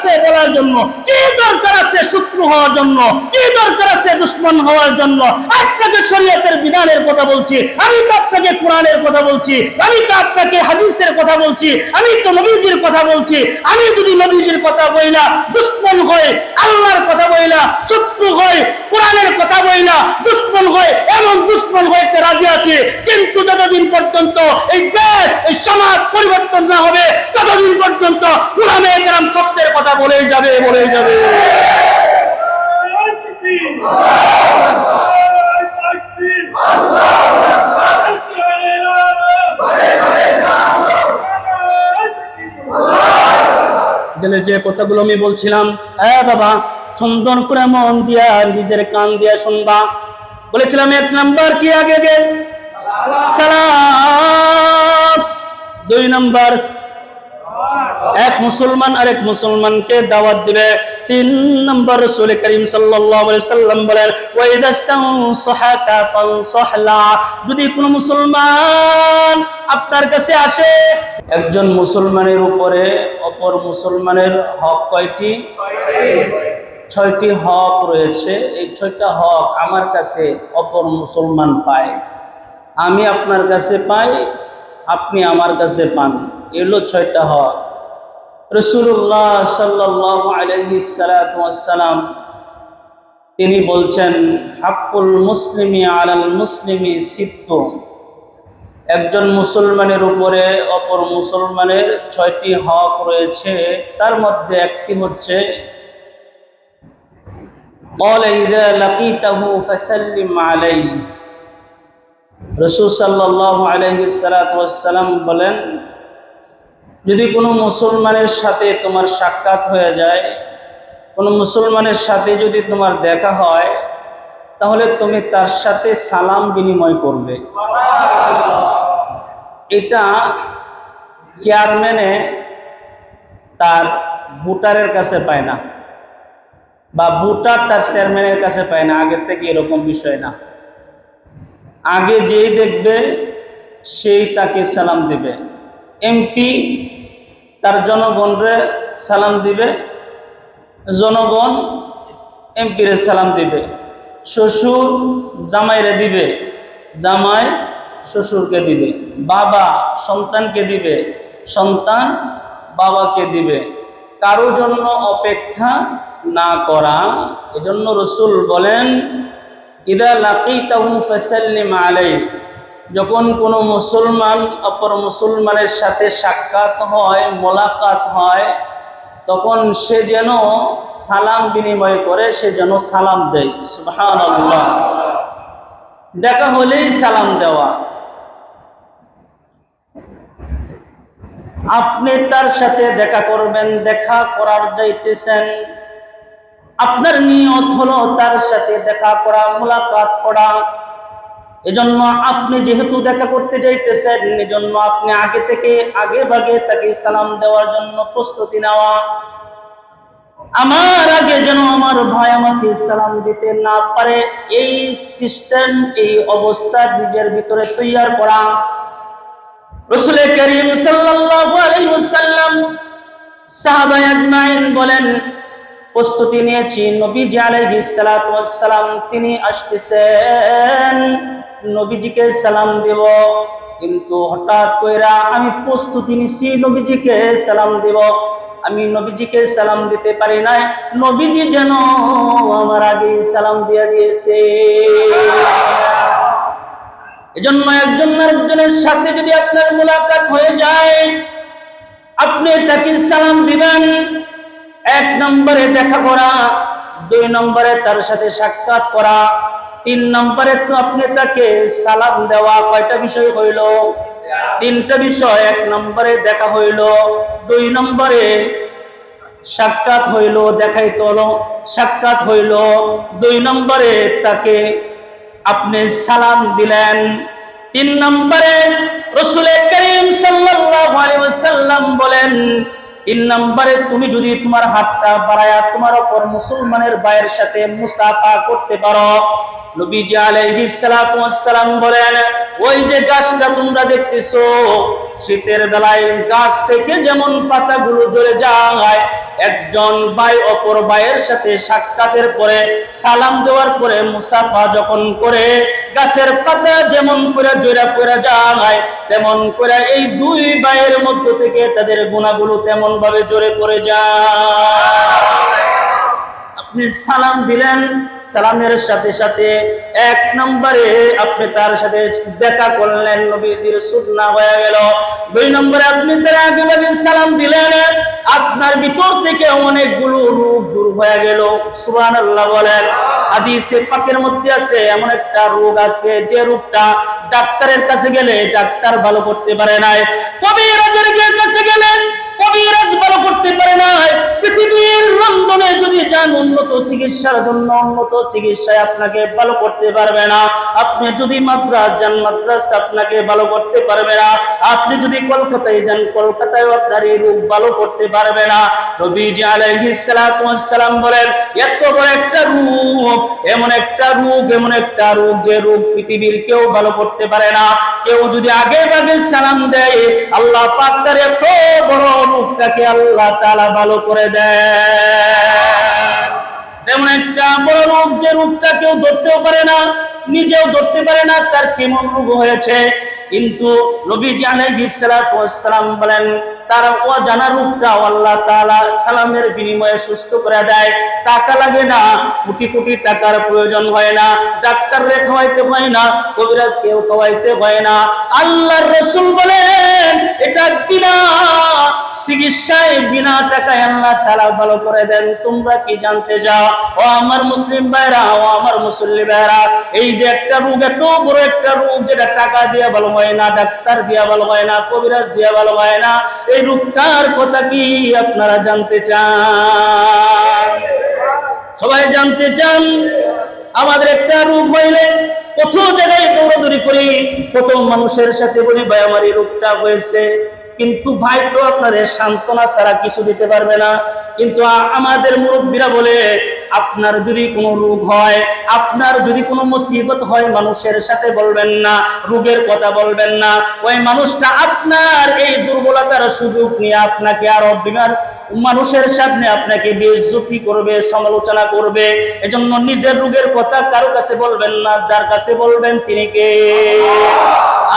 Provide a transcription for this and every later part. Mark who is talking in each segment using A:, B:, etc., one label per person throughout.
A: আছে বলার জন্য? কি দরকার আছে শত্রু হওয়ার জন্য? কি দরকার আছে দুশমন হওয়ার জন্য? আপনাকে শরীয়তের বিধানের কথা বলছি, আমি তো আপনাকে কোরআনের কথা বলছি, আমি তো আপনাকে হাদিসের কথা বলছি, আমি তো নবীজির কথা বলছি। আমি যদি নবীজির কথা বইলা দুশমন হয়, আল্লাহর কথা বইলা শত্রু হয়, কোরআনের কথা বইলা দুশমন হয়, এমন দুশমন হইতে রাজি আছি। কিন্তু যতদিন পর্যন্ত এই দেশ, এই সমাজ পরিবর্তন না হবে, ততদিন পর্যন্ত উলামায়ে কেরাম সত্যের কথা বলেই যাবে, বলেই যাবে। যে কথাগুলো আমি বলছিলাম, বাবা সুন্দর করে মন দিয়া নিজের কান দিয়া শুনবা। বলেছিলাম 1 নাম্বার কি আগে সালাম, 2 নাম্বার এক মুসলমান আরেক মুসলমানকে দাওয়াত দিবে, 3 নাম্বার রাসূল করিম সাল্লাল্লাহু আলাইহি সাল্লাম বলেন ওয়াইদাস্তানসাহাকা ফানসাহলা, যদি কোনো মুসলমান আপনার কাছে আসে, একজন মুসলমানের উপরে অপর মুসলমানের হক কয়টি? 6টি হক রয়েছে। এই 6টা হক আমার কাছে অপর মুসলমান পায়, আমি আপনার কাছে পাই, আপনি আমার কাছে পান। এগুলো 6টা হক। রাসূলুল্লাহ সাল্লাল্লাহু আলাইহি সাল্লাতু ওয়াসসালাম তিনি বলছেন, হাক্কুল মুসলিমি আলাল মুসলিমি সিত্তু, একজন মুসলমানের উপরে অপর মুসলমানের 6টি হক রয়েছে। তার মধ্যে একটি হচ্ছে ক্বালা ইযা লাকীতাহু ফাসাল্লিম আলাইহি, রাসূল সাল্লাল্লাহু আলাইহি সাল্লাতু ওয়াসসালাম বলেন, যদি কোনো মুসলমানের সাথে তোমার সাক্ষাৎ হয়ে যায়, কোনো মুসলমানের সাথে যদি তোমার দেখা হয়, তাহলে তুমি তার সাথে সালাম বিনিময় করবে। এটা চেয়ারম্যানে তার ভোটারের কাছে পায় না, বা ভোটার তার চেয়ারম্যানের কাছে পায় না। আগের থেকে এরকম বিষয় না, আগে যেই দেখবে সেই তাকে সালাম দিবে। এমপি তার জনগণরে সালাম দিবে, জনগণ এমপিরে সালাম দিবে। শ্বশুর জামাইরে দিবে, জামাই শ্বশুরকে দিবে। বাবা সন্তানকে দিবে, সন্তান বাবাকে দিবে। কারো জন্য অপেক্ষা না করা। এজন্য রাসূল বলেন, ইদা লাকীতাহু ফাসাল্লিম আলাইহি, যখন কোনো মুসলমান অপর মুসলমানের সাথে সাক্ষাৎ হয়, মোলাকাত হয়, তখন সে যেন সালাম বিনিময় করে, সে যেন সালাম দেয়। সুবহানাল্লাহ। দেখা হলেই সালাম দেওয়া। আপনি তার সাথে দেখা করবেন, দেখা করার যাইতেছেন, আপনার নিয়ত হলো তার সাথে দেখা করা, মোলাকাত করা। এজন্য আপনি যেহেতু দেখা করতে যাইতেছেন, এজন্য আপনি আগে ভাগে তাকে সালাম দেওয়ার জন্য প্রস্তুতি নেওয়া। আমার আগে যেন আমার ভাই আমাকে সালাম দিতে না পারে, এই সিস্টেম, এই অবস্থা নিজের ভিতরে তৈয়ার করা। রাসূল করিম সাল্লাল্লাহু আলাইহি ওয়াসাল্লাম সাহাবা আজমাইন বলেন, প্রস্তুতি নিয়েছি, নবীজি আলাইহিস সালাতু ওয়াস সালাম তিনি আসতেছেন, নবীজিকে সালাম দেব। কিন্তু হঠাৎ কইরা আমি প্রস্তুতি নিছি নবীজিকে সালাম দেব, আমি নবীজিকে সালাম দিতে পারি নাই, নবীজি যেন আমার আগে সালাম দিয়ে দিয়েছে। এজন্য একজন আরেকজনের সাথে যদি আপনার মোলাকাত হয়ে যায়, আপনি তাকে সালাম দিবেন। 1 নম্বরে দেখা করা, 2 নম্বরে তার সাথে সাক্ষাৎ করা, 3 নম্বরে তো আপনি তাকে সালাম দেওয়া। কয়টা বিষয় হইল? 3টা বিষয়। 1 নম্বরে দেখা হইল, 2 নম্বরে সাক্ষাৎ হইল, দেখাইতে হলো, সাক্ষাৎ হইল, 2 নম্বরে তাকে আপনি সালাম দিলেন, 3 নম্বরে রাসূল করিম সাল্লাল্লাহু আলাইহি ওয়াসাল্লাম বলেন, তিন নম্বরে তুমি যদি তোমার হাতটা বাড়ায়া তোমার অপর মুসলমানের ভাইয়ের সাথে মুসাফা করতে পারো, নবীজি আলাইহিস সালাতু ওয়াস সালাম বলেন, ওই যে গাছটা তোমরা দেখতেছো, শীতের বেলায় গাছ থেকে যেমন পাতাগুলো ঝরে যায়, একজন ভাই অপর ভাইয়ের সাথে সাক্ষাতের পরে সালাম দেওয়ার পরে মুসাফা যখন করে গাছের পাতা যেমন করে ঝরে পড়ে যায়, তেমন করে এই দুই ভাইয়ের মধ্য থেকে তাদের গুনাহগুলো তেমন ভাবে ঝরে পড়ে যায়। আপনি সালাম দিলেন, সালামের সাথে সাথে এক নম্বরে আপনি তার সাথে দেখা করলেন, নবীজির সুন্নাহ হয়ে গেল। দুই নম্বরে আপনি তার আগে সালাম দিলেন, আপনার ভিতর থেকে অনেকগুলো রোগ দূর হয়ে গেল। সুবহানাল্লাহ বলেন। হাদিসে পাকের মধ্যে আছে এমন একটা রোগ আছে যে রোগটা ডাক্তারের কাছে গেলে ডাক্তার ভালো করতে পারে নাই, কবিরাজের কাছে গেলে কবিরাজ ভালো করতে পারে নাই। পৃথিবীর লন্ডনে যদি যান উন্নত চিকিৎসার জন্য, উন্নত চিকিৎসায় আপনাকে ভালো করতে পারবে না। আপনি যদি মাদ্রাজ যান, মাদ্রাজ আপনাকে ভালো করতে পারবে না। আপনি যদি কলকাতায় যান, কলকাতায় আপনার এই রোগ ভালো করতে পারবে না। নবীজি আলাইহিস সালাতু ওয়াস সালাম বলেন, এত বড় একটা রোগ, এমন একটা রোগ, এমন একটা রোগ যে রোগ পৃথিবীর কেউ ভালো করতে পারে না। কেউ যদি আগে ভাগে সালাম দেয়, আল্লাহ পাক তার এত বড় রোগটাকে আল্লাহ তাআলা ভালো করে দেন। এমন একটা বড় রোগ যে রোগটা কেউ ধরতেও পারে না, নিজেও ধরতে পারে না তার কেমন রোগ হয়েছে। কিন্তু নবীজি আলাইহিস সালাতু ওয়াস সালাম বলেন, তার অজানা রোগটা আল্লাহ তাআলা সালামের বিনিময়ে সুস্থ করে দেয়। টাকা লাগে না, কোটি কোটি টাকার প্রয়োজন হয় না, ডাক্তাররে খাওয়াইতে হয় না, কবিরাজকেও খাওয়াইতে হয় না। আল্লাহর রাসূল বলেন, এটা বিনা চিকিৎসায় বিনা টাকায় আল্লাহ তাআলা ভালো করে দেন। তোমরা কি জানতে চাও ও আমার মুসলিম ভাইরা, ও আমার মুসল্লি ভাইরা, এই যে একটা রোগ, এত বড় একটা রোগ যেটা টাকা দিয়ে ভালো হয় না, ডাক্তার দিয়ে ভালো হয় না, কবিরাজ দিয়ে ভালো হয় না, এই রোগটার কথা কি আপনারা জানতে চান? সবাই জানতে চান? আমাদের একটা রোগ হইলে কত জায়গায় দৌড়াদৌড়ি করি, কত মানুষের সাথে বলি ভাই আমার এই রোগটা হয়েছে, কিন্তু ভাই তো আপনাদের সান্ত্বনা ছাড়া কিছু দিতে পারবে না। কিন্তু আমাদের মুরব্বীরা বলে, আপনার যদি কোনো রোগ হয়, আপনার যদি কোনো মুসিবত হয়, মানুষের সাথে বলবেন না, রোগের কথা বলবেন না। ওই মানুষটা আপনার এই দুর্বলতার সুযোগ নিয়ে আপনাকে আরো বিমার মানুষের সামনে আপনাকে বেইজ্জতি করবে, সমালোচনা করবে। এজন্য নিজের রোগের কথা কারো কাছে বলবেন না, যার কাছে বলবেন তিনি কে?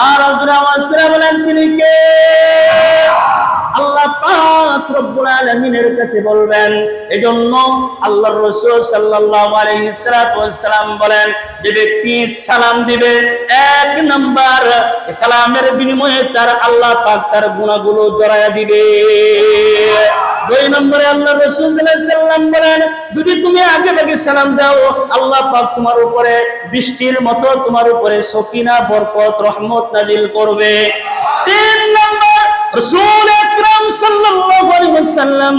A: আর আওয়াজ করে বলেন, তিনি কে? আল্লাহ পাক রব্বুল আলামিনের কাছে বলবেন। এজন্য আল্লাহর রাসূল সাল্লাল্লাহু আলাইহি ওয়াসাল্লাম বলেন, যে ব্যক্তি সালাম দিবে, এক নাম্বার সালামের বিনিময়ে তার আল্লাহ পাক তার গুনাহগুলো জড়ায়া দিবে। দুই নম্বরে আল্লাহ রাসূল সাল্লাল্লাহু আলাইহি ওয়াসাল্লাম বলেন, যদি তুমি আগে ভাগে সালাম দাও, আল্লাহ পাক তোমার উপরে বৃষ্টির মতো তোমার উপরে সকিনা, বরকত, রহমত নাজিল করবে। তিন নম্বর, রাসূল আকরাম সাল্লাল্লাহু আলাইহি ওয়াসাল্লাম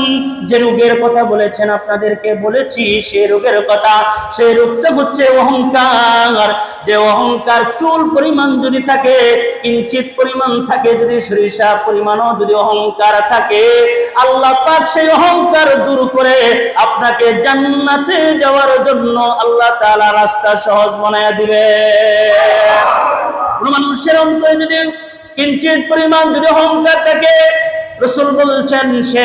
A: যে রোগের কথা বলেছেন, আপনাদেরকে বলেছি সেই রোগের কথা। সেই রোগটা হচ্ছে অহংকার। যে অহংকার চুল পরিমাণ যদি থাকে, কিঞ্চিত পরিমাণ থাকে, যদি সরিষা পরিমাণও যদি অহংকার থাকে, আল্লাহ পাক সেই অহংকার দূর করে আপনাকে জান্নাতে যাওয়ার জন্য আল্লাহ তাআলা রাস্তা সহজ বানায়া দিবে। কোন মানুষের অন্তরে যদি কিঞ্চিত পরিমাণ যদি অহংকার থাকে, রাসূল বলছেন সে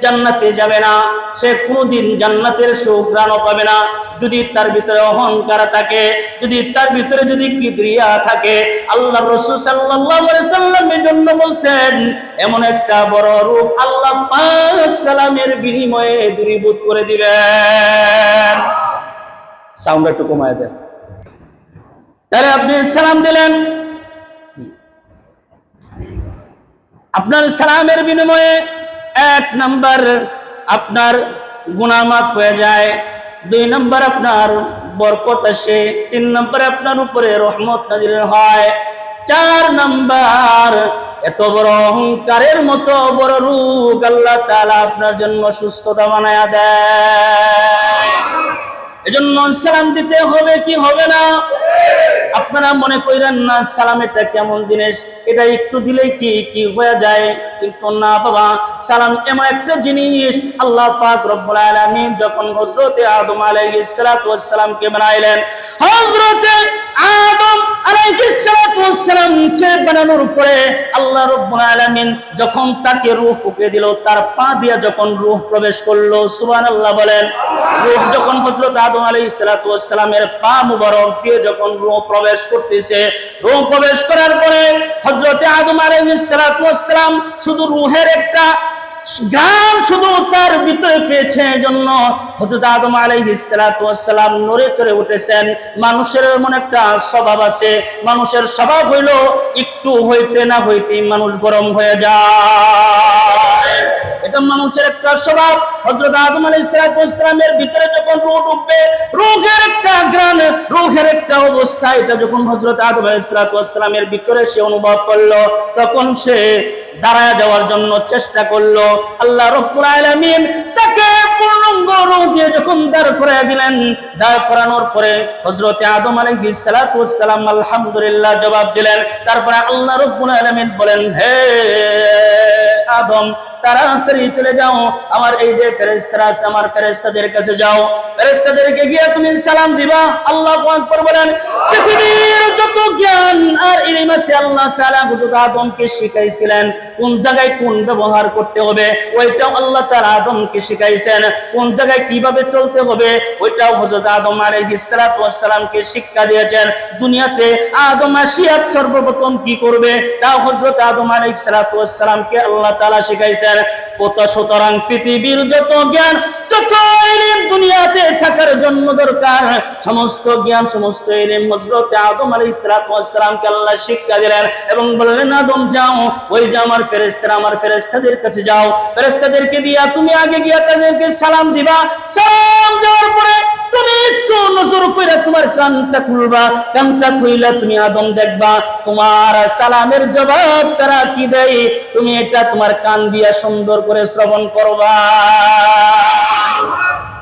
A: জান্নাতে যাবে না, সে কোনোদিন জান্নাতের সুঘ্রাণ পাবে না। যদি তার ভিতরে অহংকার থাকে, যদি তার ভিতরে যদি কিবরিয়া থাকে, আল্লাহ রাসূল সাল্লাল্লাহু আলাইহি ওয়াসাল্লামের জন্য বলছেন, এমন একটা বড় রূপ আল্লাহ পাক সালামের বিনিময়ে দূরীভূত করে দিবেন। সাউন্ড একটু কমায় দেন। তাহলে আপনি সালাম দিলেন, আপনার সালামের বিনিময়ে এক নাম্বার আপনার গুনাহ মাফ হয়ে যায়, দুই নাম্বার আপনার বরকত আসে, তিন নাম্বার আপনার উপরে রহমত নাজিল হয়, চার নাম্বার এত বড় অহংকারের মতো বড় রোগ আল্লাহ তাআলা আপনার জন্য সুস্থতা বানায়া দেয়। এজন্য সালাম দিতে হবে কি হবে না? আপনারা মনে করেন না সালাম এটা কেমন জিনিস, এটা একটু দিলেই কি হয়ে যায়, কিন্তু না বাবা, সালাম এমন একটা জিনিস আল্লাহ পাক রব্বুল আলামিন যখন হযরতে আদম আলাইহিস সালাতু ওয়াস সালামকে বানাইলেন, হযরতে আদম আলাইহিস সালাতু ওয়াস সালামকে বানানোর পরে আল্লাহ রব্বুল আলামিন যখন তাকে রূহ ফুঁকে দিল, তার পা দিয়ে যখন রূহ প্রবেশ করলো, সুবহানাল্লাহ বলেন। রূহ যখন হযরত আদম আলাইহিস সালাতু ওয়াস সালামের পা মুবারক দিয়ে যখন রূহ প্রবেশ করতেছে, রূহ প্রবেশ করার পরে হযরতে আদম আলাইহিস সালাতু ওয়াস সালাম শুধু রূহের একটা গান শুধু তার ভিতরে পেয়েছে, এজন্য হযরত আদম আলাইহিস সালাতু ওয়াস সালাম নড়ে চড়ে উঠেছেন। মানুষের এমন একটা স্বভাব আছে, মানুষের স্বভাব হইলো একটু হইতে না হইতে মানুষ গরম হয়ে যায়, এটা মানুষের একটা স্বভাব। হযরত আদম আলাইহিস সালাতু ওয়াস সালামের ভিতরে যখন রূহ ঢুকবে, রূহের একটা ঘ্রাণ, রূহের একটা অবস্থা, এটা যখন হযরত আদম আলাইহিস সালাতু ওয়াস সালামের ভিতরে সে অনুভব করলো, তখন সে দাঁড়ায় যাওয়ার জন্য চেষ্টা করলো। আল্লাহ রাব্বুল আলামিন তাকে পূর্ণাঙ্গ রূহ দিয়ে যখন দাঁড় করায় দিলেন, দাঁড় করানোর পরে হযরতে আদম আলাইহিস সালাতু ওয়াস সালাম আলহামদুলিল্লাহ জবাব দিলেন। তারপরে আল্লাহ রাব্বুল আলামিন বলেন, হে আদম, তাড়াতাড়ি চলে যাও, আমার এই যে ফেরেশতারা আছে, আমার ফেরেশতাদের কাছে যাও, ফেরেশতাদেরকে গিয়ে তুমি সালাম দিবা। আল্লাহু আকবার বলেন। পৃথিবীর যত জ্ঞান আর ইলম আছে আল্লাহ তাআলা হযরত আদমকে শিখাইছিলেন, কোন জায়গায় কোন ব্যবহার করতে হবে ওইটাও আল্লাহ তাআলা আদমকে শিখাইছেন, কোন জায়গায় কিভাবে চলতে হবে ওইটাও হযরত আদম আলাইহিস সালাতু ওয়াস সালামকে শিক্ষা দিয়েছেন। দুনিয়াতে আদম আসিয়া সর্বপ্রথম কি করবে তাও হযরত আদম আলাইহিস সালাতু ওয়াস সালামকে আল্লাহ তাআলা শিখাইছেন। সুতরাং পৃথিবীর যত জ্ঞান, যত ইলম দুনিয়াতে থাকার জন্য দরকার, সমস্ত জ্ঞান, সমস্ত ইলম হযরত আদম আলাইহিস সালাতু ওয়াস সালামকে আল্লাহ শিক্ষা দিলেন এবং বললেন, আদম যাও, ওই যে আমার ফেরেশতারা, আমার ফেরেশতাদের কাছে যাও, ফেরেশতাদেরকে দিয়া তুমি আগে গিয়া তাদেরকে সালাম দিবা। সালাম দেওয়ার পরে তুমি একটু নজর কইরা তোমার কানটা খুলবা, কানটা খুইলা তুমি আদম দেখবা তোমার সালামের জবাব তারা কি দেয়, তুমি এটা তোমার কান দিয়া সুন্দর করে শ্রবণ করবা।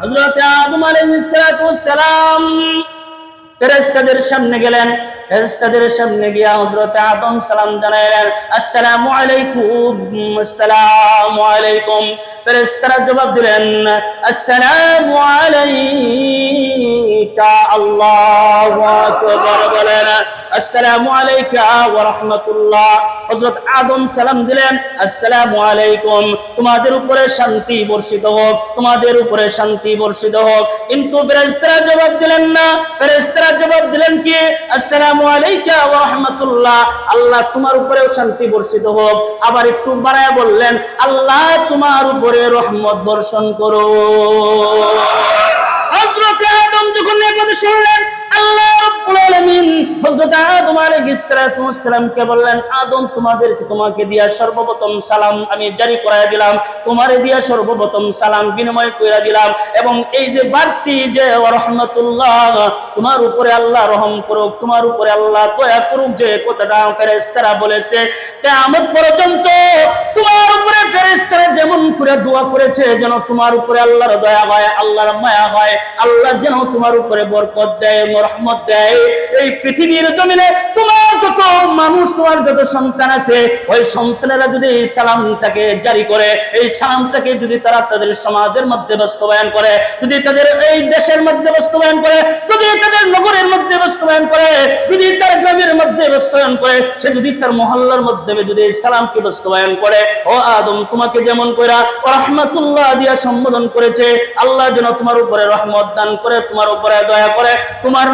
A: হযরত আদম আলাইহিস সালাতু ওয়াস সালাম ফেরেশতাদের সামনে গেলেন, ফেরেশতাদের সামনে গিয়া হযরত আদম সালাম জানাইলেন, আসসালামু আলাইকুম, আসসালামু আলাইকুম। ফেরেশতারা জবাব দিলেন, আসসালামু আলাইকা, আল্লাহু আকবার বলেন, আসসালামু আলাইকা ওয়া রাহমাতুল্লাহ। হযরত আদম সালাম দিলেন, আসসালামু আলাইকুম, তোমাদের উপরে শান্তি বর্ষিত হোক, তোমাদের উপরে শান্তি বর্ষিত হোক। কিন্তু ফেরেশতারা জবাব দিলেন না, ফেরেশতারা জবাব দিলেন কি, আসসালামু আলাইকা ওয়া রাহমাতুল্লাহ, আল্লাহ তোমার উপরেও শান্তি বর্ষিত হোক। আবার একটু বাড়ায় বললেন, আল্লাহ তোমার উপরে রহমত বর্ষণ করো। হযরত আদম যখন এই কথা শুনলেন, আল্লাহ রাব্বুল আলামিন হযরত আদম আলাইহিস সালাতু ওয়াস সালামকে বললেন, আদম তোমাকে দিয়া সর্বপ্রথম সালাম আমি জারি করায় দিলাম, তোমারে দিয়া সর্বপ্রথম সালাম বিনিময় কইরা দিলাম, এবং এই যে বাড়তি যে রাহমাতুল্লাহ, তোমার উপরে আল্লাহ রহম করুক, তোমার উপরে আল্লাহ দয়া করুক, যে কথাটা ফেরেশতারা বলেছে, কিয়ামত পর্যন্ত তোমার উপরে ফেরেশতারা যেমন করে দোয়া করেছে যেন তোমার উপরে আল্লাহর দয়া হয়, আল্লাহর মায়া হয়, আল্লাহ যেন তোমার উপরে বরকত দেয়, রহমত দেয়। এই পৃথিবীর জমিনে তোমার যত মানুষ, তোমার যত সন্তান আছে, ওই সন্তানেরা যদি এই সালামটাকে জারি করে, এই সালামটাকে যদি তারা তাদের সমাজের মধ্যে বাস্তবায়ন করে, যদি তাদের এই দেশের মধ্যে বাস্তবায়ন করে, যদি তাদের নগরের মধ্যে বাস্তবায়ন করে, যদি তার গ্রামের মধ্যে বাস্তবায়ন করে, সে যদি তার মহল্লার মধ্যে যদি এই সালামকে বাস্তবায়ন করে, ও আদম তোমাকে যেমন কইরা রাহমাতুল্লাহ দিয়া সম্বোধন করেছে, আল্লাহ যেন তোমার উপরে রহমত দান করে, তোমার উপরে দয়া করে। তোমার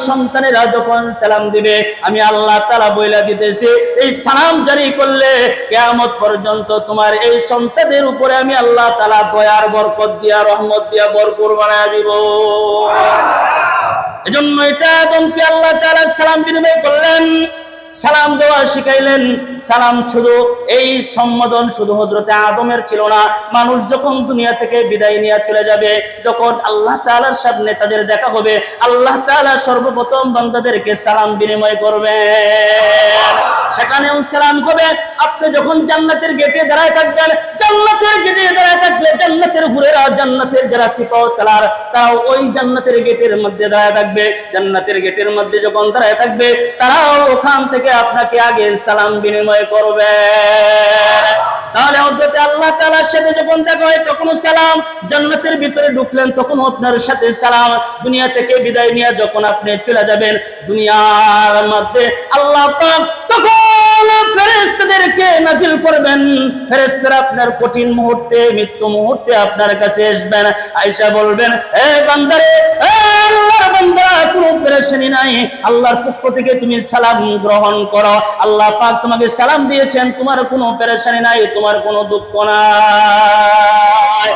A: সন্তানেরা যখন সালাম দিবে, আমি আল্লাহ তাআলা বইলা দিতেছি, এই সালাম জারি করলে কিয়ামত পর্যন্ত তোমার এই সন্তানদের উপরে আমি আল্লাহ তাআলা দয়ার বরকত দিয়া, রহমত দিয়া ভরপুর বানায় দিব। এজন্য এটা আদমকে আল্লাহ তাআলা সালাম বিনিময় করলেন, সালাম দেওয়া শিখাইলেন। সালাম শুধু এই সম্বোধন শুধু হযরতে আদমের ছিল না, মানুষ যখন দুনিয়া থেকে বিদায় নিয়ে চলে যাবে, যখন আল্লাহ তাআলার সামনে তাদের দেখা হবে, আল্লাহ তাআলা সর্বপ্রথম বান্দাদেরকে সালাম বিনিময় করবেন। সেখানেও সালাম হবে। আপনি যখন জান্নাতের গেটে দাঁড়ায় থাকবেন, জান্নাতের গেটে দাঁড়ায় থাকলে জান্নাতের হুরেরা, জান্নাতের যারা সিপাহ সালার, তারাও ওই জান্নাতের গেটের মধ্যে দাঁড়ায় থাকবে। জান্নাতের গেটের মধ্যে যখন দাঁড়ায় থাকবে, তারাও ওখান থেকে আপনাকে আগে সালাম বিনিময় করবে। তাহলে হযরত আল্লাহ তাআলার সাথে যখন দেখা হয় তখনও সালাম, জান্নাতের ভিতরে ঢুকলেন তখন আপনার সাথে সালাম, দুনিয়া থেকে বিদায় নিয়ে যখন আপনি চলে যাবেন দুনিয়ার মধ্যে, আল্লাহ পাক তখন ফেরেশতাদেরকে নাজিল করবেন। ফেরেশতারা আপনার কঠিন মুহূর্তে, মৃত্যু মুহূর্তে আপনার কাছে আসবেন, আয়েশা বলবেন, এ বান্দারে, এ আল্লাহর বান্দা, কোনো পেরেশানি নাই, আল্লাহর পক্ষ থেকে তুমি সালাম গ্রহণ করো। আল্লাহ পাক তোমাকে সালাম দিয়েছেন, তোমার কোনো পেরেশানি নাই, তোমার কোনো দুঃখ নাই।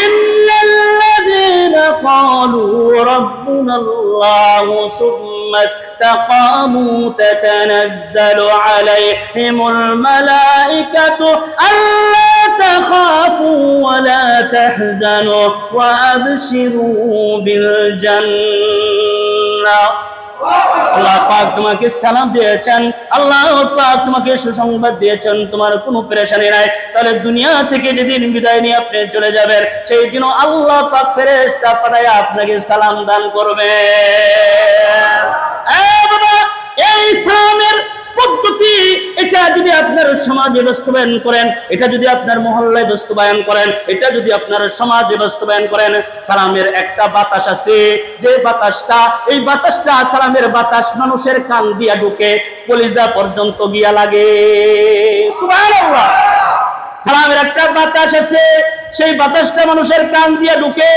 A: ইন্নাল্লাযীনা ক্বালু রাব্বুনাল্লাহু সুম্মা ইসতাকামু তাতানাজ্জালু আলাইহিমুল মালাইকাতু আল্লা তাখাফু ওয়া লা তাহজানু ওয়া আবশিরু বিল জান্নাহ। আল্লাহ পাক তোমাকে সালাম দিয়েছেন, আল্লাহ পাক তোমাকে সুসংবাদ দিয়েছেন, তোমার কোনো পেরেশানি নাই। তাহলে দুনিয়া থেকে যেদিন বিদায় নিয়ে আপনি চলে যাবেন, সেই দিনও আল্লাহ পাক ফেরেশতা পাঠায় আপনাকে সালাম দান করবে। বাবা, এই সালামের পদ্ধতি, এটা যদি আপনার সমাজে বাস্তবায়ন করেন, এটা যদি আপনার মহল্লায় বাস্তবায়ন করেন, এটা যদি আপনার সমাজে বাস্তবায়ন করেন, সালামের একটা বাতাস আছে, যে বাতাসটা, এই বাতাসটা, সালামের বাতাস মানুষের কান দিয়া ঢুকে কলিজা পর্যন্ত গিয়া লাগে। সুবহানাল্লাহ। সালামের একটা বাতাস আছে, সেই বাতাসটা মানুষের কান দিয়া ঢুকে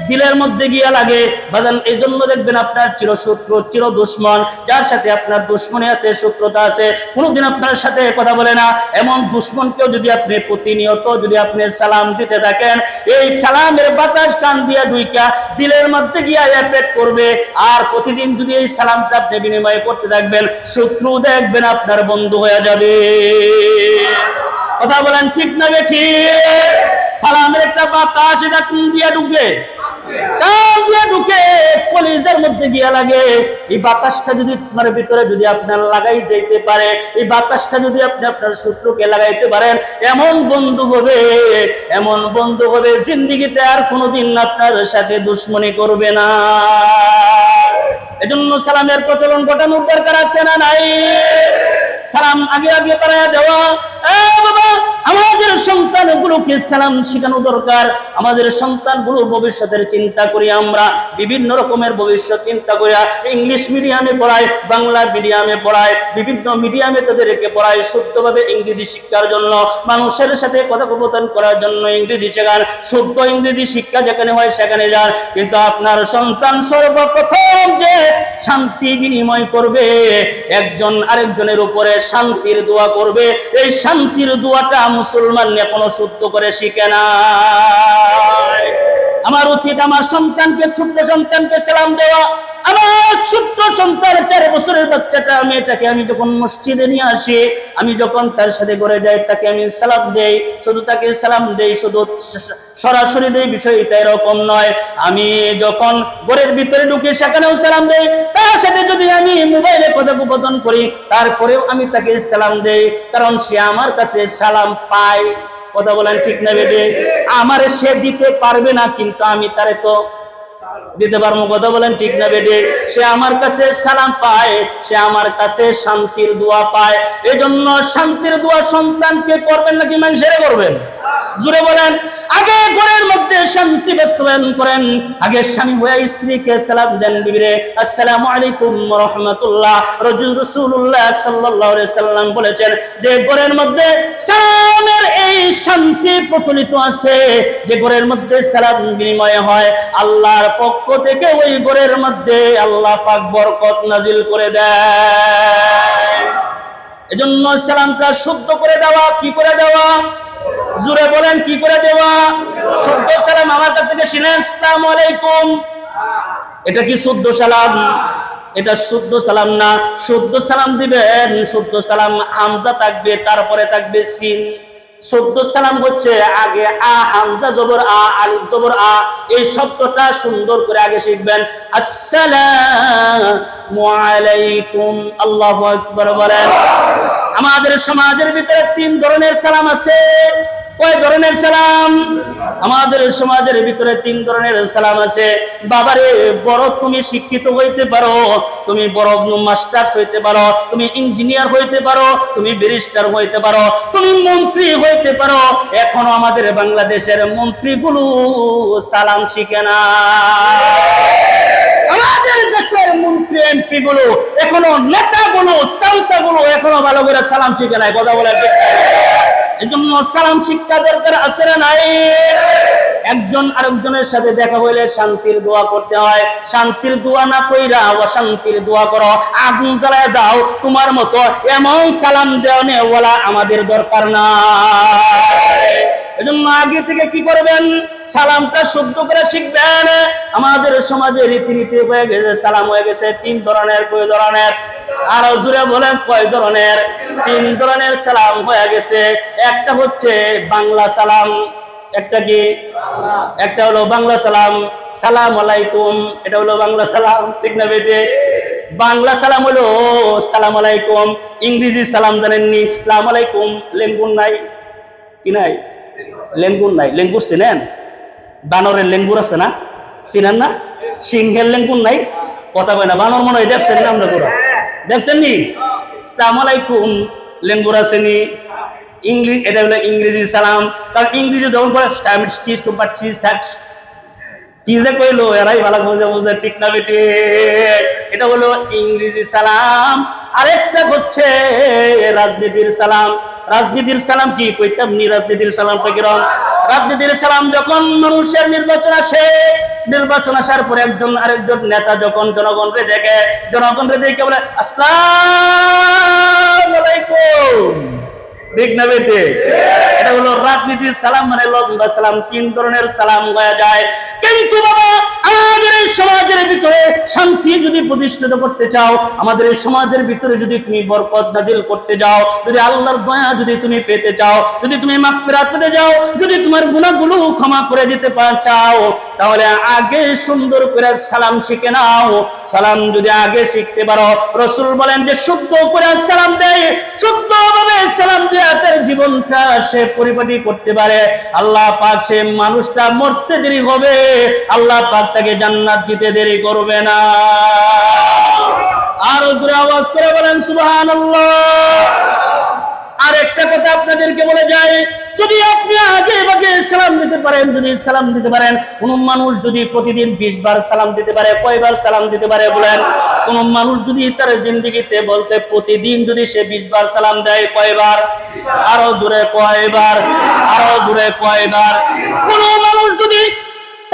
A: দিলের মধ্যে গিয়া লাগে। বাজান, এই জন্য দেখবেন আপনার চিরশত্রু, চির দুশ্মন, যার সাথে আপনার দুশ্মনী আছে, শত্রুতা আছে, কোনোদিন আপনার সাথে কথা বলে না, এমন দুশ্মনকেও যদি আপনি প্রতিনিয়ত যদি আপনি সালাম দিতে থাকেন, এই সালামের বাতাস কান দিয়া ঢুইকা দিলের মধ্যে গিয়া এফেক্ট করবে। আর প্রতিদিন যদি এই সালামটা আপনি বিনিময় করতে থাকবেন, শত্রু দেখবেন আপনার বন্ধু হয়ে যাবে। কথা বলেন ঠিক না বেঠিক? সালামের একটা বাতাস, এটা কোন দিয়া ঢুকে? কান দিয়া ঢুকে কলিজার মধ্যে গিয়া লাগে। এই বাতাসটা যদি তোমার ভিতরে যদি আপনার লাগাই যাইতে পারে, এই বাতাসটা যদি আপনি আপনার শত্রুকে লাগাইতে পারেন, এমন বন্ধু হবে, এমন বন্ধু হবে, জিন্দেগিতে আর কোনোদিন আপনার সাথে দুশ্মনী করবে না। এজন্য সালামের প্রচলন ঘটানোর দরকার আছে না নাই? সালাম আগে আগে বাড়ায়া দেওয়া। বাবা, আমাদের সন্তানগুলোকে সালাম শেখানো দরকার। আমাদের সন্তানগুলোর ভবিষ্যতের চিন্তা করি, আমরা বিভিন্ন রকমের ভবিষ্যৎ চিন্তা করি। ইংলিশ মিডিয়ামে পড়ায়, বাংলা মিডিয়ামে পড়ায়, বিভিন্ন মিডিয়ামে তাদেরকে পড়ায় শুদ্ধভাবে ইংরেজি শিক্ষার জন্য, মানুষের সাথে কথোপকথন করার জন্য ইংরেজি শেখান, শুদ্ধ ইংরেজি শিক্ষা যেখানে হয় সেখানে যান। কিন্তু আপনার সন্তান সর্বপ্রথম যে শান্তি বিনিময় করবে, একজন আরেকজনের উপরে শান্তির দোয়া করবে, এই শান্তির দোয়াটা মুসলমান এখনো শুদ্ধ করে শিখে না। আমার উচিত আমার সন্তানকে, ছোট্ট সন্তানকে সালাম দেওয়া। আমার ছোট্ট সন্তান, 4 বছরের বাচ্চাটা, মেয়েটাকে আমি যখন মসজিদে নিয়ে আসি, আমি যখন তার সাথে ঘরে যাই, তাকে আমি সালাম দেই। শুধু তাকে সালাম দেই, শুধু সরাসরি দেই, বিষয়টা এরকম নয়। আমি যখন ঘরের ভিতরে ঢুকি সেখানেও সালাম দেই। তার সাথে যদি আমি মোবাইলে কথোপকথন করি, তারপরেও আমি তাকে সালাম দেই, কারণ সে আমার কাছে সালাম পায়। কথা বলেন ঠিক না বেটে? আমার সে দিতে পারবে না, কিন্তু আমি তারে তো দিতে পারবো। কথা বলেন ঠিক না বেটে? সে আমার কাছে সালাম পায়, সে আমার কাছে শান্তির দোয়া পায়। এজন্য শান্তির দোয়া সন্তানকে করবেন নাকি মানুষের করবেন? জুড়ে বলেন। আগে ঘরের মধ্যে শান্তি বাস্তবায়ন করেন। আগে স্বামী হয়ে স্ত্রীকে সালাম দেন, বিবিরে আসসালামু আলাইকুম ওয়া রাহমাতুল্লাহ। রাসূলুল্লাহ সাল্লাল্লাহু আলাইহি সাল্লাম বলেছেন যে ঘরের মধ্যে সালামের এই শান্তি প্রচলিত আছে, যে ঘরের মধ্যে সালাম বিনিময় হয়, আল্লাহর পক্ষ থেকে ওই ঘরের মধ্যে আল্লাহ পাক বরকত নাজিল করে দেয়। এজন্য সালামটা শুদ্ধ করে দেওয়া। কি করে দেওয়া? জোরে বলেন, কি করে দেওয়া? শুদ্ধ সালাম আমার কাছ থেকে শুনেন, আসসালামু আলাইকুম। এটা কি শুদ্ধ সালাম? এটা শুদ্ধ সালাম না। শুদ্ধ সালাম দিবেন, শুদ্ধ সালাম হামজা থাকবে, তারপরে থাকবে সিন। শুদ্ধ সালাম হচ্ছে আগে আ, হামজা জবর আ, আলিফ জবর আ, এই শব্দটা সুন্দর করে আগে শিখবেন। আসসালামু আলাইকুম। আল্লাহু আকবার বলেন। আমাদের সমাজের ভিতরে তিন ধরনের সালাম আছে। কয় ধরনের সালাম? আমাদের সমাজের ভিতরে তিন ধরনের সালাম আছে। বাবারে, বড় তুমি শিক্ষিত হইতে পারো, তুমি বড় মাস্টার্স হইতে পারো, তুমি ইঞ্জিনিয়ার হইতে পারো, তুমি ব্যারিস্টার হইতে পারো, তুমি মন্ত্রী হইতে পারো, এখনো আমাদের বাংলাদেশের মন্ত্রীগুলো সালাম শিখে না। আমাদের দেশের মন্ত্রী এমপি গুলো এখনো, নেতাগুলো, চামচাগুলো এখনো ভালো করে সালাম শিখে নাই। কথা বলে এই জন্য সালাম শিক্ষা দরকার আছে না নাই? একজন আরেকজনের সাথে দেখা হইলে শান্তির দোয়া করতে হয়। শান্তির দোয়া না কইরা অশান্তির দোয়া করো, আগুন জ্বালায় যাও, তোমার মতো এমন সালাম দেওয়ানেওয়ালা আমাদের দরকার না। এজন্য আগে থেকে কি করবেন? সালামটা শুদ্ধ করে শিখবেন। আমাদের সমাজে রীতিনীতি হয়ে গেছে, সালাম হয়ে গেছে তিন ধরনের। কয় ধরনের? আরো জুড়ে বলেন, কয় ধরনের? তিন ধরনের সালাম হয়ে গেছে। একটা হচ্ছে বাংলা সালাম। একটা কি? একটা হলো বাংলা সালাম, সালাম আলাইকুম, এটা হলো বাংলা সালাম, ঠিক না বেটে? বাংলা সালাম হলো সালাম আলাইকুম। ইংরেজি সালাম জানেননি? সালাম আলাইকুম। লেঙ্গুর নাই কি? নাই, লেঙ্গুর নাই। লেঙ্গুর চিনেন? বানরের লেঙ্গুর আছে না, চিনেন না? সিংহের লেঙ্গুর নাই? কথা কয় না। বানর মনে হয় দেখছেন না? আমরা পুরো দেখছেন নি? সালাম আলাইকুম লেঙ্গুর আসেনি। ইংলিশ, এটা হলো ইংরেজি সালাম। কারণ ইংরেজি যখন বলে কি যে কইলো, এরাই ভালো বোঝে, ঠিক না বেটি? এটা হলো ইংরেজি সালাম। আরেকটা হচ্ছে রাজনীতির সালাম। রাজনীতির সালাম কি কইতাম নি? রাজনীতির সালামটা কিরকম? রাজনীতির সালাম যখন মানুষের নির্বাচন আসে, নির্বাচন আসার পরে একজন আরেকজন নেতা যখন জনগণকে দেখে, জনগণকে দেখে বলে আসসালামু আলাইকুম, ঠিক না বেটে? এটা হলো রাজনীতির সালাম, মানে লম্বা সালাম। তিন ধরনের সালাম হয়ে যায়। কিন্তু বাবা, আমাদের এই সমাজের ভিতরে শান্তি যদি প্রতিষ্ঠিত করতে চাও, আমাদের এই সমাজের ভিতরে যদি তুমি বরকত নাজিল করতে যাও, যদি আল্লাহর দয়া যদি তুমি পেতে চাও, যদি তুমি মাগফিরাত পেতে চাও, যদি তোমার গুনাহগুলো ক্ষমা করে দিতে চাও, তাহলে আগে সুন্দর করে সালাম শিখে নাও। সালাম যদি আগে শিখতে পারো, রাসূল বলেন যে শুদ্ধ করে সালাম দেয়, শুদ্ধভাবে সালাম দিয়ে তার জীবনটা সে পরিপাটি করতে পারে, আল্লাহ পাক সে মানুষটা মরতে দেরি হবে, আল্লাহ পাক তাকে জান্নাত দিতে দেরি করবে না। আর জোরে আওয়াজ করে বলেন সুবহানাল্লাহ। আর একটা কথা আপনাদেরকে বলে যায়, যদি আপনি আগে ভাগে সালাম দিতে পারেন, যদি সালাম দিতে পারেন, কোন মানুষ যদি প্রতিদিন 20 বার সালাম দিতে পারে, কয়বার সালাম দিতে পারে বলেন? কোন মানুষ যদি তার জিন্দেগিতে বলতে প্রতিদিন যদি সে 20 বার সালাম দেয়, কয়বার? আরো জোরে কয়বার? আরো জোরে কয়বার? কোন মানুষ যদি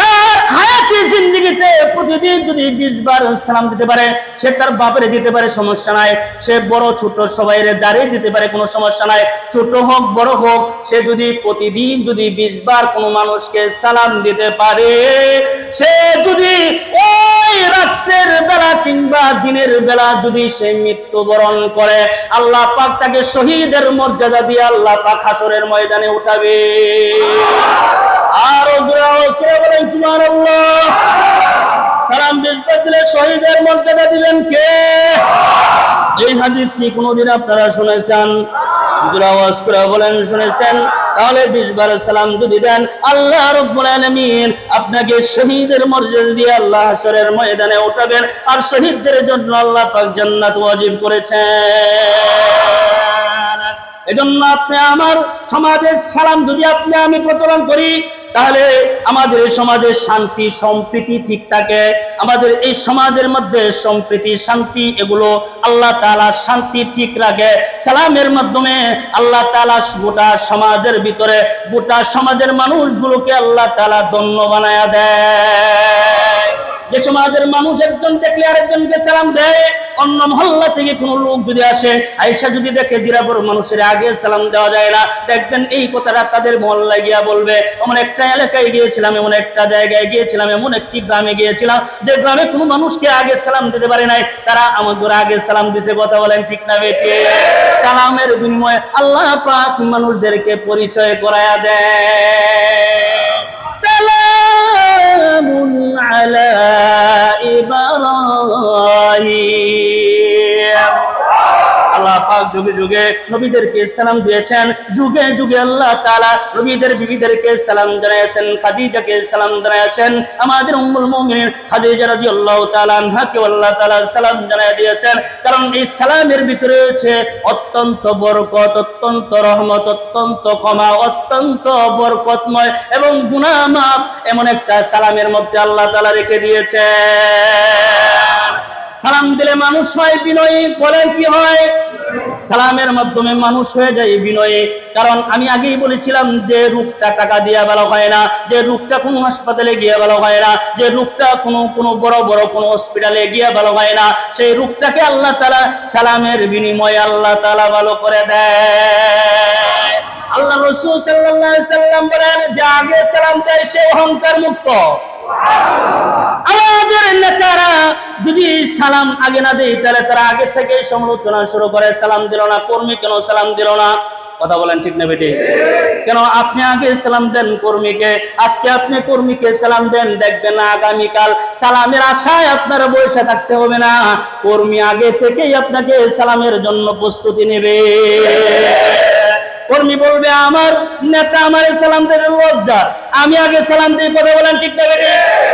A: তার হায়াতে জিন্দেগিতে প্রতিদিন যদি 20 বার সালাম দিতে পারে, সে তার বাপরে দিতে পারে, সমস্যা নাই। সে বড় ছোট সবাইরে যারে দিতে পারে, কোনো সমস্যা নাই। ছোট হোক বড় হোক, সে যদি প্রতিদিন যদি 20 বার কোনো মানুষকে সালাম দিতে পারে, সে যদি ওই রাতের বেলা কিংবা দিনের বেলা যদি সে মৃত্যুবরণ করে, আল্লাহ পাক তাকে শহীদের মর্যাদা দিয়ে আল্লাহ পাক হাসরের ময়দানে উঠাবে। আর বলেন সুবহানাল্লাহ। সালাম দিলে শহীদের মর্যাদা দিবেন কে? এই হাদিস কি কোনদিন আপনারা শুনেছেন? আওয়াজ করে বলেন শুনেছেন? তাহলে 20 বার সালাম যদি দেন, আল্লাহ রাব্বুল আলামিন আপনাকে শহীদের মর্যাদা দিয়ে আল্লাহ হাসরের ময়দানে উঠাবেন। আর শহীদদের জন্য আল্লাহ পাক জান্নাত ওয়াজিব করেছেন। এজন্য আপনি আমার সমাজের সালাম যদি আপনি আমি প্রচলন করি, তাহলে আমাদের এই সমাজের শান্তি সম্প্রীতি ঠিক থাকে। আমাদের এই সমাজের মধ্যে সম্প্রীতি শান্তি এগুলো আল্লাহ তাআলা শান্তি ঠিক রাখে। সালামের মাধ্যমে আল্লাহ তাআলা গোটা সমাজের ভিতরে গোটা সমাজের মানুষগুলোকে আল্লাহ তাআলা ধন্য বানায়া দেয়। যে সমাজের মানুষ একজন দেখলে আরেকজনকে সালাম দেয়, অন্য মহল্লা থেকে কোন লোক যদি আসে, আয়েশা যদি দেখে জিরাপুর মানুষের আগে সালাম দেওয়া যায় না, দেখবেন এই কথাটা তাদের মহল্লায় গিয়া বলবে, এমন একটা এলাকায় গিয়েছিলাম, এমন একটা জায়গায় গিয়েছিলাম, এমন একটি গ্রামে গিয়েছিলাম যে গ্রামে কোনো মানুষকে আগে সালাম দিতে পারে নাই, তারা আমাদের আগে সালাম দিছে। কথা বলেন ঠিক না বেটি? সালামের বিনিময়ে আল্লাহ পাক মানুষদেরকে পরিচয় করায়া দেয়। সালামুন আলা ইব্রাহিম। আল্লাহ পাক যুগে যুগে নবীদেরকে সালাম দিয়েছেন, যুগে যুগে আল্লাহ তাআলা নবীদের বিবিদেরকে সালাম জানিয়েছেন। খাদিজাকে সালাম জানিয়েছেন, আমাদের উম্মুল মুমিনিন খাদিজা রাদিয়াল্লাহু তাআলা আনহাকে আল্লাহ তাআলা সালাম জানিয়ে দিয়েছেন। কারণ এই সালামের ভিতরে রয়েছে অত্যন্ত বরকত, অত্যন্ত রহমত, অত্যন্ত ক্ষমা, অত্যন্ত বরকতময় এবং গুনাহ মাফ এমন একটা সালামের মধ্যে আল্লাহ তাআলা রেখে দিয়েছে। সালাম দিলে মানুষ হয় বিনয়ী, বলেন কি হয়? সালামের মাধ্যমে মানুষ হয়ে যায় বিনয়ী। কারণ আমি আগেই বলেছিলাম যে রোগটা টাকা দিয়ে ভালো হয় না, যে রোগটা কোনো হাসপাতালে গিয়ে ভালো হয় না, যে রোগটা কোনো বড় বড় কোনো হসপিটালে গিয়ে ভালো হয় না, সেই রোগটাকে আল্লাহ তাআলা সালামের বিনিময়ে আল্লাহ তাআলা ভালো করে দেয়। আল্লাহ রাসূল সাল্লাল্লাহু আলাইহি সাল্লাম বলেন যে আগে সালাম দেয় সে অহংকার মুক্ত। আমাদের নেতারা যদি সালাম আগে না দেয় তাহলে তারা আগে থেকে সমালোচনা শুরু করে, সালাম দিল না, কর্মী কেন সালাম দিল না? কথা বলেন ঠিক না বেটি? কেন আপনি আগে সালাম দেন কর্মীকে, আজকে আপনি কর্মীকে সালাম দেন, দেখবেন না আগামীকাল সালামের আশায় আপনার বসে থাকতে হবে না, কর্মী আগে থেকেই আপনাকে সালামের জন্য প্রস্তুতি নেবে। কর্মী বলবে আমার নেতা আমার সালাম দিতে লজ্জা, আমি আগে সালাম দিই। কথা বলেন ঠিক না বেটি?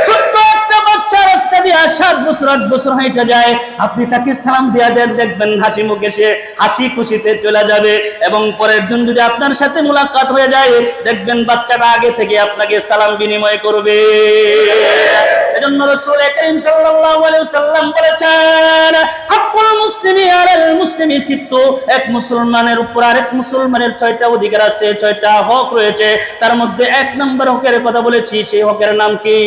A: ছোট্ট একটা বাচ্চা রাস্তা দিয়ে 7 বছর 8 বছর হেঁটে যায়, আপনি তাকে সালাম দিয়ে দেন, দেখবেন হাসি মুখে সে হাসি খুশিতে চলে যাবে। এবং পরের দিন যদি আপনার সাথে মুলাকাত হয়ে যায়, দেখবেন বাচ্চাটা আগে থেকে আপনাকে সালাম বিনিময় করবে। এজন্য রাসূল করিম সাল্লাল্লাহু আলাইহি ওয়াসাল্লাম বলেছেন হাক্কুল মুসলিমি আলাল মুসলিমি সিত্তু, এক মুসলমানের উপর আরেক মুসলমানের 6টা অধিকার আছে, 6টা হক রয়েছে। তার মধ্যে 1 নম্বর হকের কথা বলেছি, সেই হকের নাম কি?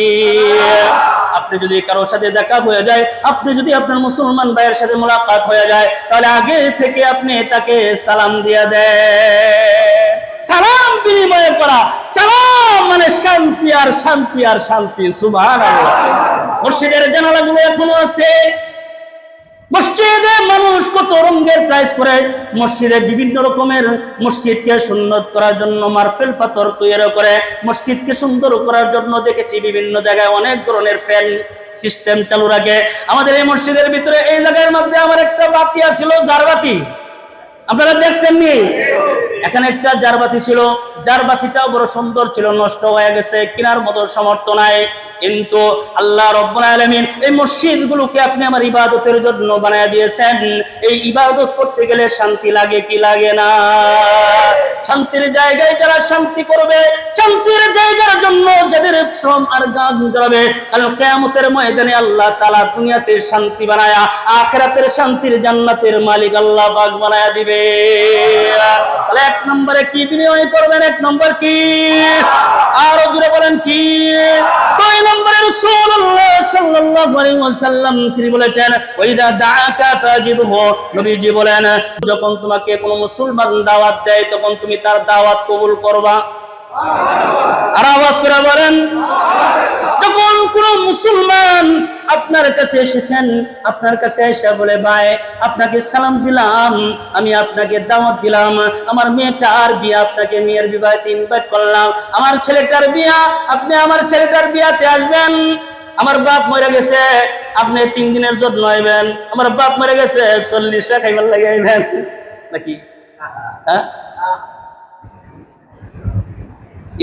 A: আপনি যদি কারোর সাথে দেখা হয়ে যায়, আপনি যদি আপনার মুসলমান ভাইয়ের সাথে মুলাকাত হয়ে যায়, তাহলে আগে থেকে আপনি তাকে সালাম দিয়ে দেন। সালাম বিনিময় করা, সালাম মানে শান্তি আর শান্তি আর শান্তি। সুবহানাল্লাহ। মসজিদের জানালাগুলো এখনো আছে, মসজিদে মানুষ কত রঙের প্রাইস করে, মসজিদে বিভিন্ন রকমের মসজিদকে সুন্নত করার জন্য মার্বেল পাথর তৈরি করে, মসজিদকে সুন্দর করার জন্য দেখেছি বিভিন্ন জায়গায় অনেক ধরনের ফ্যান সিস্টেম চালু রাখে। আমাদের এই মসজিদের ভিতরে এই জায়গার মধ্যে আমার একটা বাতি ছিল, জারবাতি, আপনারা দেখছেন নি? এখানে একটা জারবাতি ছিল, জারবাতিটাও বড় সুন্দর ছিল, নষ্ট হয়ে গেছে, কেনার মতো সামর্থ্য নাই। কিন্তু আল্লাহ রাব্বুল আলামিন এই মসজিদগুলোকে আপনি আমার ইবাদতের জন্য বানায় দিয়েছেন। এই ইবাদত করতে গেলে শান্তি লাগে কি লাগে না? শান্তির জায়গায় যারা শান্তি করবে, শান্তির জায়গার জন্য যাদের শ্রম আর গান জড়াবে, কাল কিয়ামতের ময়দানে আল্লাহ তাআলা দুনিয়াতে শান্তি বানায়া আখিরাতের শান্তির জান্নাতের মালিক আল্লাহ পাক বানায়া দিবে। তাহলে 1 নম্বরে কি বিনিময় করবেন? 1 নম্বর কি? আরো জোরে বলেন কি? 2 নম্বরে রাসূলুল্লাহ সাল্লাল্লাহু আলাইহি ওয়াসাল্লাম তিনি বলেছেন ওয়াইদা দাআকা ফাজিবহু, নবীজি বলেন যখন তোমাকে কোনো মুসলমান দাওয়াত দেয় তখন তুমি তার দাওয়াত কবুল করবা। আর আওয়াজ করে বলেন, যখন কোন মুসলমান আপনার কাছে এসেছেন, আপনার কাছে এসে বলে ভাই আপনাকে সালাম দিলাম, আমি আপনাকে দাওয়াত দিলাম, আমার মেয়েটার বিয়ে, আপনাকে মেয়ের বিবাহে ইনভাইট করলাম, আমার ছেলেটার বিয়া, আপনি আমার ছেলেটার বিয়াতে আসবেন, আমার বাপ মরে গেছে আপনি 3 দিনের জন্য আইবেন, আমার বাপ মরে গেছে 40টা খাইবার লাগে আইবেন নাকি? হ্যাঁ,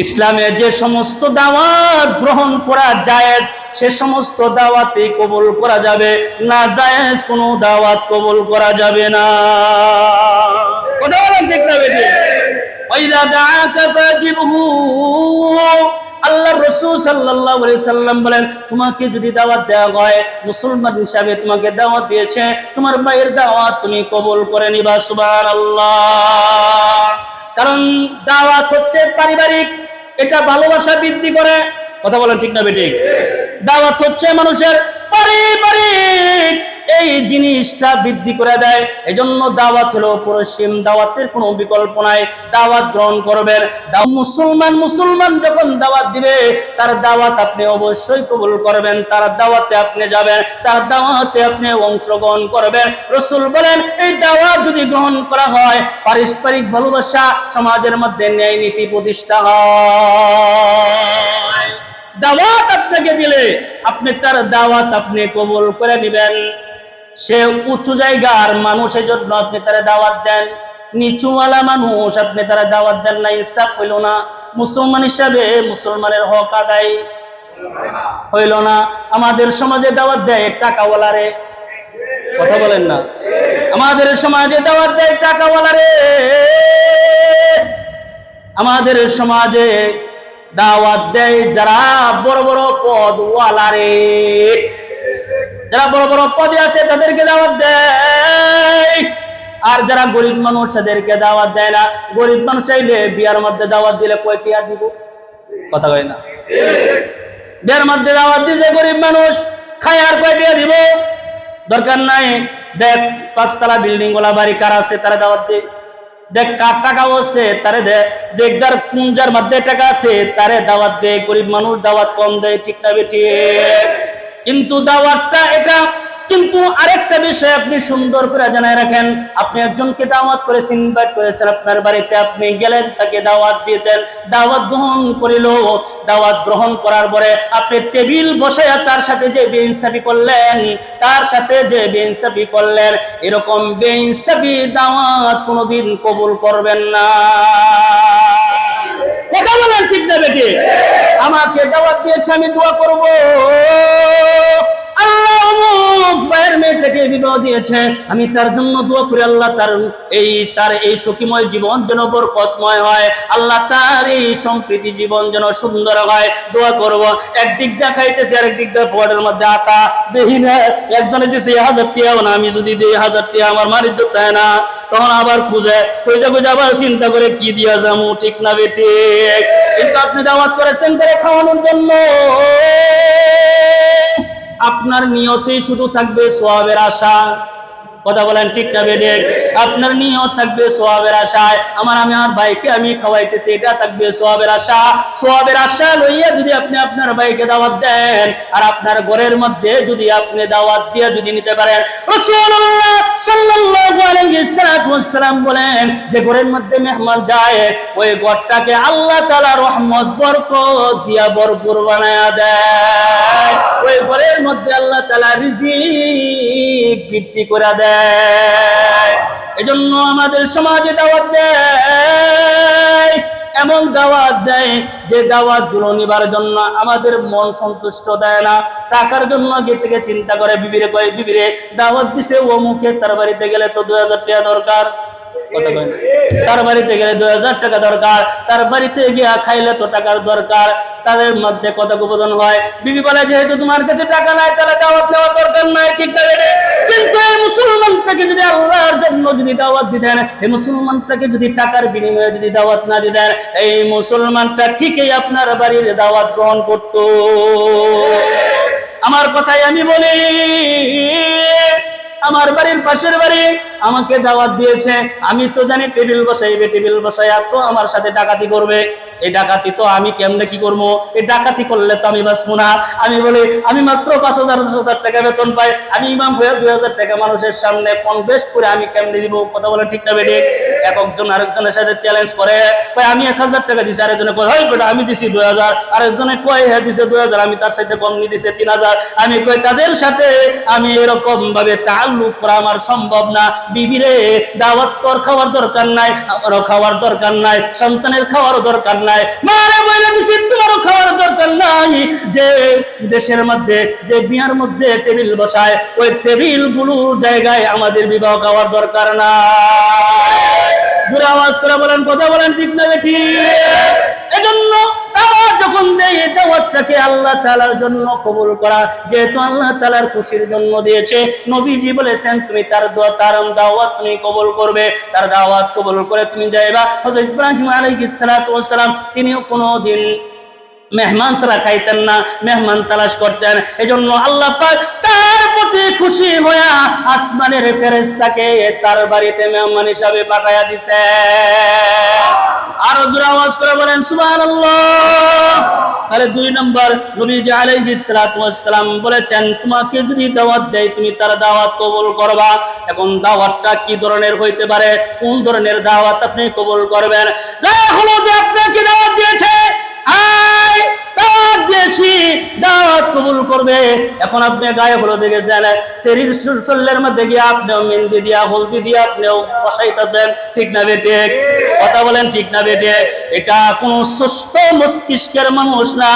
A: ইসলামে যে সমস্ত দাওয়াত গ্রহণ করা জায়েজ সে সমস্ত দাওয়াতই কবুল করা যাবে, না জায়েজ কোনো দাওয়াত কবুল করা যাবে না। কথা বলেন ঠিক না বেটি? ওয়াইদা দাআকা ফাজিবহু, আল্লাহর রাসূল সাল্লাল্লাহু আলাইহি সাল্লাম বলেন তোমাকে যদি দাওয়াত দেওয়া হয়, মুসলমান হিসাবে তোমাকে দাওয়াত দিয়েছে, তোমার ভাইয়ের দাওয়াত তুমি কবুল করে নিবা। সুবহানাল্লাহ। কারণ দাওয়াত হচ্ছে পারিবারিক, এটা ভালোবাসা বৃদ্ধি করে। কথা বলেন ঠিক না বেটি? দাওয়াত হচ্ছে মানুষের পারিবারিক এই জিনিসটা বৃদ্ধি করে দেয়। এজন্য দাওয়াত হলো পরশীম, দাওয়াতের কোনো বিকল্প নাই, দাওয়াত গ্রহণ করবেন। মুসলমান যখন দাওয়াত দিবে তার দাওয়াত আপনি অবশ্যই কবুল করবেন, তার দাওয়াতে আপনি যাবেন, তার দাওয়াতে আপনি অংশগ্রহণ করবেন। রাসূল বলেন এই দাওয়াত যদি গ্রহণ করা হয় পারস্পরিক ভালোবাসা, সমাজের মধ্যে ন্যায় নীতি প্রতিষ্ঠা হয়। দাওয়াত আপনাকে দিলে আপনি তার দাওয়াত আপনি কবুল করে নেবেন। সে উঁচু জায়গার মানুষের জন্য আপনি তারা দাওয়াত দেন, নিচুওয়ালা মানুষ আপনি তারা দাওয়াত দেন না, ইনসাফ হইল না। মুসলমান হিসাবে মুসলমানের হক আদায় হইল না। আমাদের সমাজে দাওয়াত দেয় টাকাওয়ালারে, কথা বলেন না, আমাদের সমাজে দাওয়াত দেয় টাকাওয়ালারে, আমাদের সমাজে দাওয়াত দেয় যারা বড় বড় পদওয়ালারে, যারা বড় বড় পদে আছে তাদেরকে দাওয়াত দেয়। আর যারা গরিব মানুষ তাদেরকে দাওয়াত দেয় না। গরিব মানুষ চাইলে বিয়ার মধ্যে দাওয়াত দিলে কয়টি আর দিব, কথা কয় না, বিয়ার মধ্যে দাওয়াত দিছে গরিব মানুষ, খায় আর কয়টি দিব, দরকার নাই। দেখ 5 তলা বিল্ডিং ওলা বাড়ি কার আছে তারা দাওয়াত দে, দেখ কার টাকা আছে তারে দে, দেখ যার কুঞ্জার মধ্যে টাকা আছে তারে দাওয়াত দে। গরিব মানুষ দাওয়াত কম দেয়, ঠিক না বেঠিক? কিন্তু দাওয়াতটা এটা, কিন্তু আরেকটা বিষয় আপনি সুন্দর করে জানায় রাখেন, আপনি একজনকে দাওয়াত করেছেন, ইনভাইট করেছেন আপনার বাড়িতে, আপনি গেলেন, তাকে দাওয়াত দিতেন, দাওয়াত গ্রহণ করিল, দাওয়াত গ্রহণ করার পরে আপনি টেবিল বসায়া তার সাথে যে বেইনসাফি করলেন, তার সাথে যে বেইনসাফি করলেন, এরকম বেইনসাফি দাওয়াত কোনোদিন কবুল করবেন না। কথা বলেন ঠিক না বেটি? আমাকে দাওয়াত দিয়েছে, আমি দোয়া করব, আল্লাহ অমুক ভাইয়ের মেয়েটাকে বিবাহ দিয়েছে, আমি তার জন্য দোয়া করি আল্লাহ তার এই সুখীময় জীবন যেন বরকতময় হয়, আল্লাহ তার এই সম্প্রীতি জীবন যেন সুন্দর হয়, দোয়া করব। একদিক দিয়ে খাইতেছে, আরেক দিক দিয়ে পকেটের মধ্যে আটা, দেখি না একজনে দিয়েছে 1000 টাকা, না আমি যদি দিই 1000 টাকা আমার মারির তো তাই না, তখন আবার খুঁজে আবার চিন্তা করে কি দিয়া যাবো, ঠিক না বেটি? কিন্তু আপনি দাওয়াত করেছেন করে খাওয়ানোর জন্য, আপনার নিয়তেই শুধু থাকবে সওয়াবের আশা, কথা বলেন ঠিক না বেঠিক? আপনার নিয়ত থাকবে সওয়াবের আশায়, আমার ভাইকে আমি খাওয়াইতেছি, এটা থাকবে সওয়াবের আশা। সওয়াবের আশা লইয়া যদি আপনি আপনার ভাইকে দাওয়াত দেন, আর আপনার ঘরের মধ্যে যদি আপনি দাওয়াত দিয়ে যদি নিতে পারেন, রাসূলুল্লাহ সাল্লাল্লাহু আলাইহি ওয়াসাল্লাম বলেন যে ঘরের মধ্যে মেহমান যায়, ওই ঘরটাকে আল্লাহ তাআলা রহমত বরকত দিয়া ভরপুর বানায়া দেয়, ওই ঘরের মধ্যে আল্লাহ তাআলা রিজিক বৃদ্ধি করে দেয়। এজন্য আমাদের সমাজে দাওয়াত দেয়, এমন দাওয়াত দেয় যে দাওয়াত গুলো নিবার জন্য আমাদের মন সন্তুষ্ট দেয় না, টাকার জন্য আগে থেকে চিন্তা করে, বিবিরে কয় বিবিরে দাওয়াত দিছে ও মুখে, তার বাড়িতে গেলে তো 2000 টাকা দরকার, কথা কয় না, তার বাড়িতে গেলে 2000 টাকা দরকার, তার বাড়িতে গিয়া খাইলে তো টাকার দরকার, তাদের মধ্যে কথোপকথন হয়। বিবি বলে যেহেতু তোমার কাছে টাকা নাই তাহলে দাওয়াত নেওয়ার দরকার নাই, ঠিক না? কিন্তু এই মুসলমানটাকে যদি আল্লাহর জন্য যদি দাওয়াত দিতেন, এই মুসলমানটাকে যদি টাকার বিনিময়ে যদি দাওয়াত না দিতেন, এই মুসলমানটা ঠিকই আপনার বাড়ির দাওয়াত গ্রহণ করত। আমার কথাই আমি বলি, আমার বাড়ির পাশের বাড়ি আমাকে দাওয়াত দিয়েছে, আমি তো জানি টেবিল বসাইবে, টেবিল বসাইয়া তো আমার সাথে ডাকাতি করবে, এই ডাকাতি তো আমি কেমনে কি করবো, এই ডাকাতি করলে তো আমি বাঁচবো না। আমি বলি আমি মাত্র 5000 টাকা বেতন পাই, আমি ইমাম হয়ে 2000 টাকা মানুষের সামনে কনভেস্ট করে আমি কেমনে দিব, কথা বলে ঠিক না বেঠিক? একজন আরেকজনের সাথে চ্যালেঞ্জ করে, কয় আমি 1000 টাকা দিছি, আরেকজনে কয় হয় বেটা আমি দিছি 2000, আরেকজনে কয় হ্যাঁ দিছে 2000, আমি তার সাথে কম নি দিছে 3000। আমি কই তাদের সাথে আমি এরকম ভাবে তাআল্লুক করা আমার সম্ভব না। বিবিরে দাওয়াত তোর খাওয়ার দরকার নাই, আমারও খাওয়ার দরকার নাই, সন্তানের খাওয়ারও দরকার নাই, মারে বলে দিছি তোমারও খাওয়ার দরকার নাই। যে দেশের মধ্যে যে বিয়ার মধ্যে টেবিল বসায়, ওই টেবিল গুলো জায়গায় আমাদের বিবাহ খাওয়ার দরকার নাই। জোরে আওয়াজ করে বলেন, কথা বলেন ঠিক না বেঠিক? এজন্য দাওয়াত যখন দেয়, দাওয়াতটাকে আল্লাহ তাআলার জন্য কবুল করা, যেহেতু আল্লাহ তাআলার খুশির জন্য দিয়েছে, নবীজি বলেছেন তুমি তার দোয়া তার দাওয়াত তুমি কবুল করবে, তার দাওয়াত কবুল করে তুমি যাইবা। হযরত ইব্রাহিম আলাইহিস সালাতু ওয়াস সালাম তিনিও কোনোদিন মেহমান ছাড়া খাইতেন না, মেহমান তালাশ করতেন। এজন্য আল্লাহ পাক তার প্রতি খুশি হইয়া আসমানের ফেরেশতাকে তার বাড়িতে মেহমান হিসাবে পাঠাইয়া দিছে। আরো জোরে আওয়াজ করে বলেন সুবহানাল্লাহ। তাহলে 2 নম্বর নবীজি আলাইহিস সালাতু ওয়াস সালাম বলেছেন তোমাকে যদি দাওয়াত দেয় তুমি তার দাওয়াত কবুল করবা। এখন দাওয়াতটা কি ধরনের হইতে পারে, কোন ধরনের দাওয়াত আপনি কবুল করবেন? যা হলো যে আপনাকে দাওয়াত দিয়েছে, দাওয়াত দিয়েছি, দাওয়াত কবুল করবে। এখন আপনি গায়ে হলুদে গেছেন, শরীর শরীরের মধ্যে গিয়ে আপনিও মেহেন্দি দিয়া হলদি দিয়ে আপনিও বসাইতেছেন, ঠিক না বেটে? কথা বলেন ঠিক না বেটে? এটা কোন সুস্থ মস্তিষ্কের মানুষ না।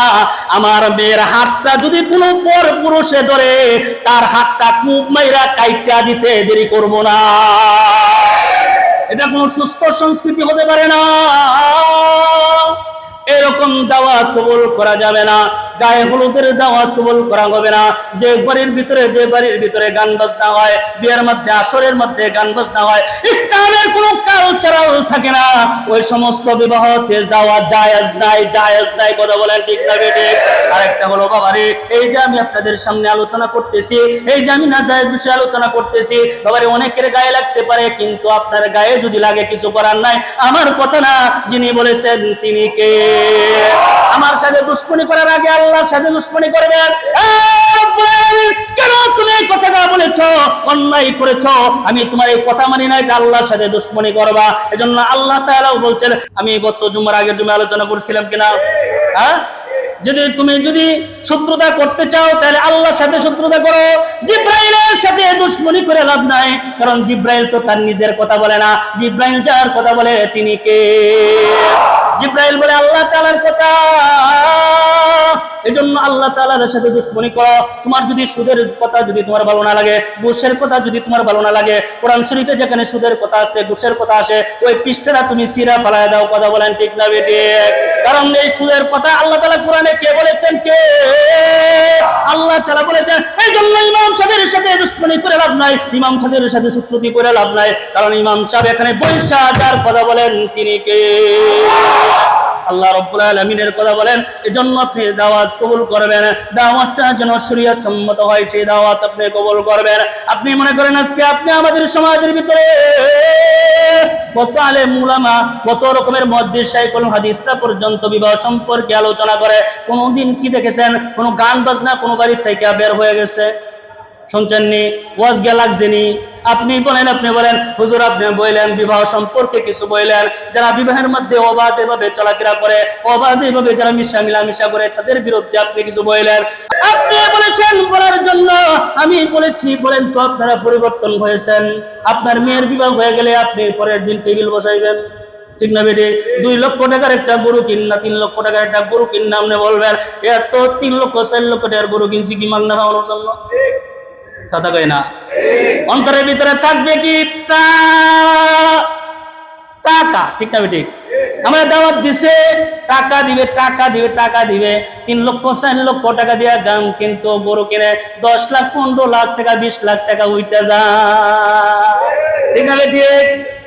A: আমার মেয়ের হাতটা যদি কোনো পর পুরুষে ধরে, তার হাতটা খুব মাইরা কাইটা দিতে দেরি করব না। এটা কোন সুস্থ সংস্কৃতি হতে পারে না। এরকম দাওয়াত কবুল করা যাবে না। গায়ে হলুদের দাওয়াত কবুল করা হবে না। যে বাড়ির ভিতরে গান বাজনা হয়, বিয়ের মধ্যে আসরের মধ্যে গান বাজনা হয়, ইসলামের কোনো কালচারাল থাকে না, ওই সমস্ত বিবাহতে যাওয়া জায়েজ নাই। কথা বলেন ঠিক না বেটে? আরেকটা হলো বাবারে, এই যে আমি আপনাদের সামনে আলোচনা করতেছি, এই যে আমি নাজায়েজ বিষয়ে আলোচনা করতেছি, বাবারে অনেকের গায়ে লাগতে পারে, কিন্তু আপনার গায়ে যদি লাগে কিছু করার নাই। আমার কথা না, যিনি বলেছেন তিনি কে? আমার সাথে দুশ্মনী করার আগে আল্লাহর সাথে দুশ্মনী করবেন। কেন তুমি এই কথাটা বলেছ? অন্যায় করেছ, আমি তোমার এই কথা মানি না, এটা আল্লাহর সাথে দুশ্মনী করবা। এজন্য আল্লাহ তাআলাও বলছেন, আমি গত জুমার আগের জুমে আলোচনা করছিলাম কিনা, হ্যাঁ, তুমি যদি শত্রুতা করতে চাও তাহলে আল্লাহর সাথে শত্রুতা করো। জিব্রাইলের সাথে দুশমনি করে লাভ নাই, কারণ জিব্রাইল তো তার নিজের কথা বলে না। জিব্রাইল যার কথা বলে তিনি কে? জিব্রাইল বলে আল্লাহ তাআলার কথা। এজন্য আল্লাহ তাআলার সাথে দুশমনি করো। তোমার যদি সুদের কথা যদি তোমার ভালো না লাগে, ঘুষের কথা যদি তোমার ভালো না লাগে, কোরআন শরীফে যেখানে সুদের কথা আছে, ঘুষের কথা আসে, ওই পৃষ্ঠাটা তুমি সিরা ফালায় দাও। কথা বলেন ঠিক না বেটে? কারণ এই সুদের কথা আল্লাহ তাআলা কোরআনে কে বলেছেন? কে? আল্লাহ তাআলা বলেছেন। এই জন্য ইমাম সাহেবের সাথে দুশমনি করে লাভ নাই, ইমাম সাহেবের সাথে শত্রুতি করে লাভ নাই, কারণ ইমাম সাহেব এখানে বৈশা যার কথা বলেন তিনি কে? আল্লাহ রাব্বুল আলামিনের কথা বলেন। এজন্য আপনি দাওয়াত কবুল করবেন, দাওয়াতটা যেন শরীয়ত সম্মত হয়, সেই দাওয়াত আপনি কবুল করবেন। আপনি মনে করেন আজকে আপনি আমাদের সমাজের ভিতরে কত আলেম উলামা, কত রকমের মুহাদ্দিস শাইখুল হাদিসরা পর্যন্ত বিবাহ সম্পর্কে আলোচনা করে, কোনদিন কি দেখেছেন কোন গান বাজনা কোন বাড়ি থেকে বের হয়ে গেছে? শুনছেননি? ওয়াজ গে লাগছেনি? আপনি বলেন হুজুর, আপনি বললেন বিবাহ সম্পর্কে কিছু বললেন, যারা বিবাহের মধ্যে অবাধ এভাবে চলাফেরা করে, অবাধ এভাবে যারা মিলামিশা করে, তাদের বিরুদ্ধে আপনি কিছু বললেন। আপনি বলেছেন বলার জন্য আমি বলেছি, বলেন তো আপনারা পরিবর্তন হয়েছেন? আপনার মেয়ের বিবাহ হয়ে গেলে আপনি পরের দিন টেবিল বসাইবেন, ঠিক না বেটে? 2 লক্ষ টাকার একটা গরু কিনা, 3 লক্ষ টাকার একটা গরু কিনা আপনি বলবেন এত 3 লক্ষ 4 লক্ষ টাকার গরু কিনছি কি মাগনা খাওয়ানোর জন্য? কথা কয় না? অন্তরের ভিতরে থাকবে কি টাকা, ঠিক না বেঠিক? আমরা দাওয়াত দিছে, টাকা দিবে 3 লক্ষ 4 লক্ষ টাকা দিয়ে দাম, কিন্তু গরু কিনে 10 লাখ 15 লাখ টাকা 20 লাখ টাকা উইটা যায়, ঠিক না বেঠিক?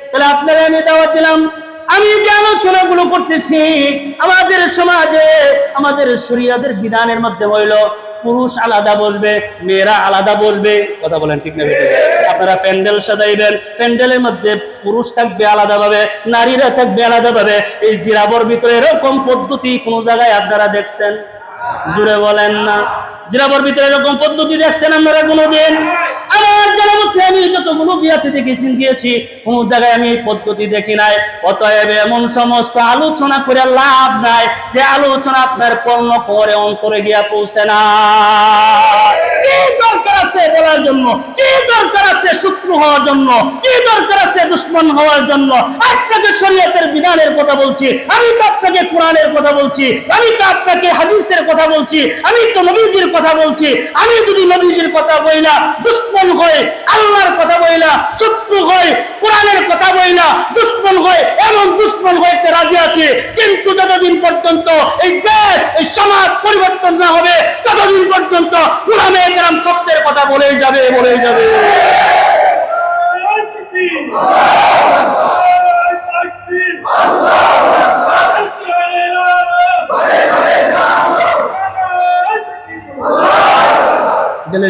A: তাহলে আপনারা আমি দাওয়াত দিলাম, আমি যে আলোচনাগুলো করতেছি আমাদের সমাজে, আমাদের শরীয়তের বিধানের মধ্যে হইল পুরুষ আলাদা বসবে, মেয়েরা আলাদা বসবে। কথা বলেন ঠিক না বেঠিক? আপনারা প্যান্ডেল সাজাইবেন, প্যান্ডেলের মধ্যে পুরুষ থাকবে আলাদাভাবে, নারীরা থাকবে আলাদাভাবে। এই জিরাবর ভিতরে এরকম পদ্ধতি কোন জায়গায় আপনারা দেখছেন? জুড়ে বলেন না। জিরাবর ভিতরে এরকম পদ্ধতি দেখছেন আপনারা কোনোদিন? আমার জানা মধ্যে আমি যতগুলো বিয়াতে দেখেছি দিয়েছি, কোন জায়গায় আমি এই পদ্ধতি দেখি নাই। অতএব এমন সমস্ত আলোচনা করে লাভ নাই যে আলোচনা আপনার কর্ণ করে অন্তরে গিয়া পৌঁছে না। কি দরকার আছে বলার জন্য? কি দরকার আছে শত্রু হওয়ার জন্য? কি দরকার আছে দুশমন হওয়ার জন্য? আপনাকে শরীয়তের বিধানের কথা বলছি, আমি তো আপনাকে কোরআনের কথা বলছি, আমি তো আপনাকে হাদিসের কথা বলছি, আমি তো নবীজির কথা বলছি। আমি যদি নবীজির কথা বই না, দুশমন হয়, আল্লাহর কথা বই না, শত্রু হয়, কোরআনের কথা বই না, দুশমন হয়, এমন দুশমন হইতে রাজি আছে। কিন্তু যতদিন পর্যন্ত এই দেশ, এই সমাজ পরিবর্তন না হবে, ততদিন পর্যন্ত উলামায়ে কেরাম সত্যের কথা বলেই যাবে।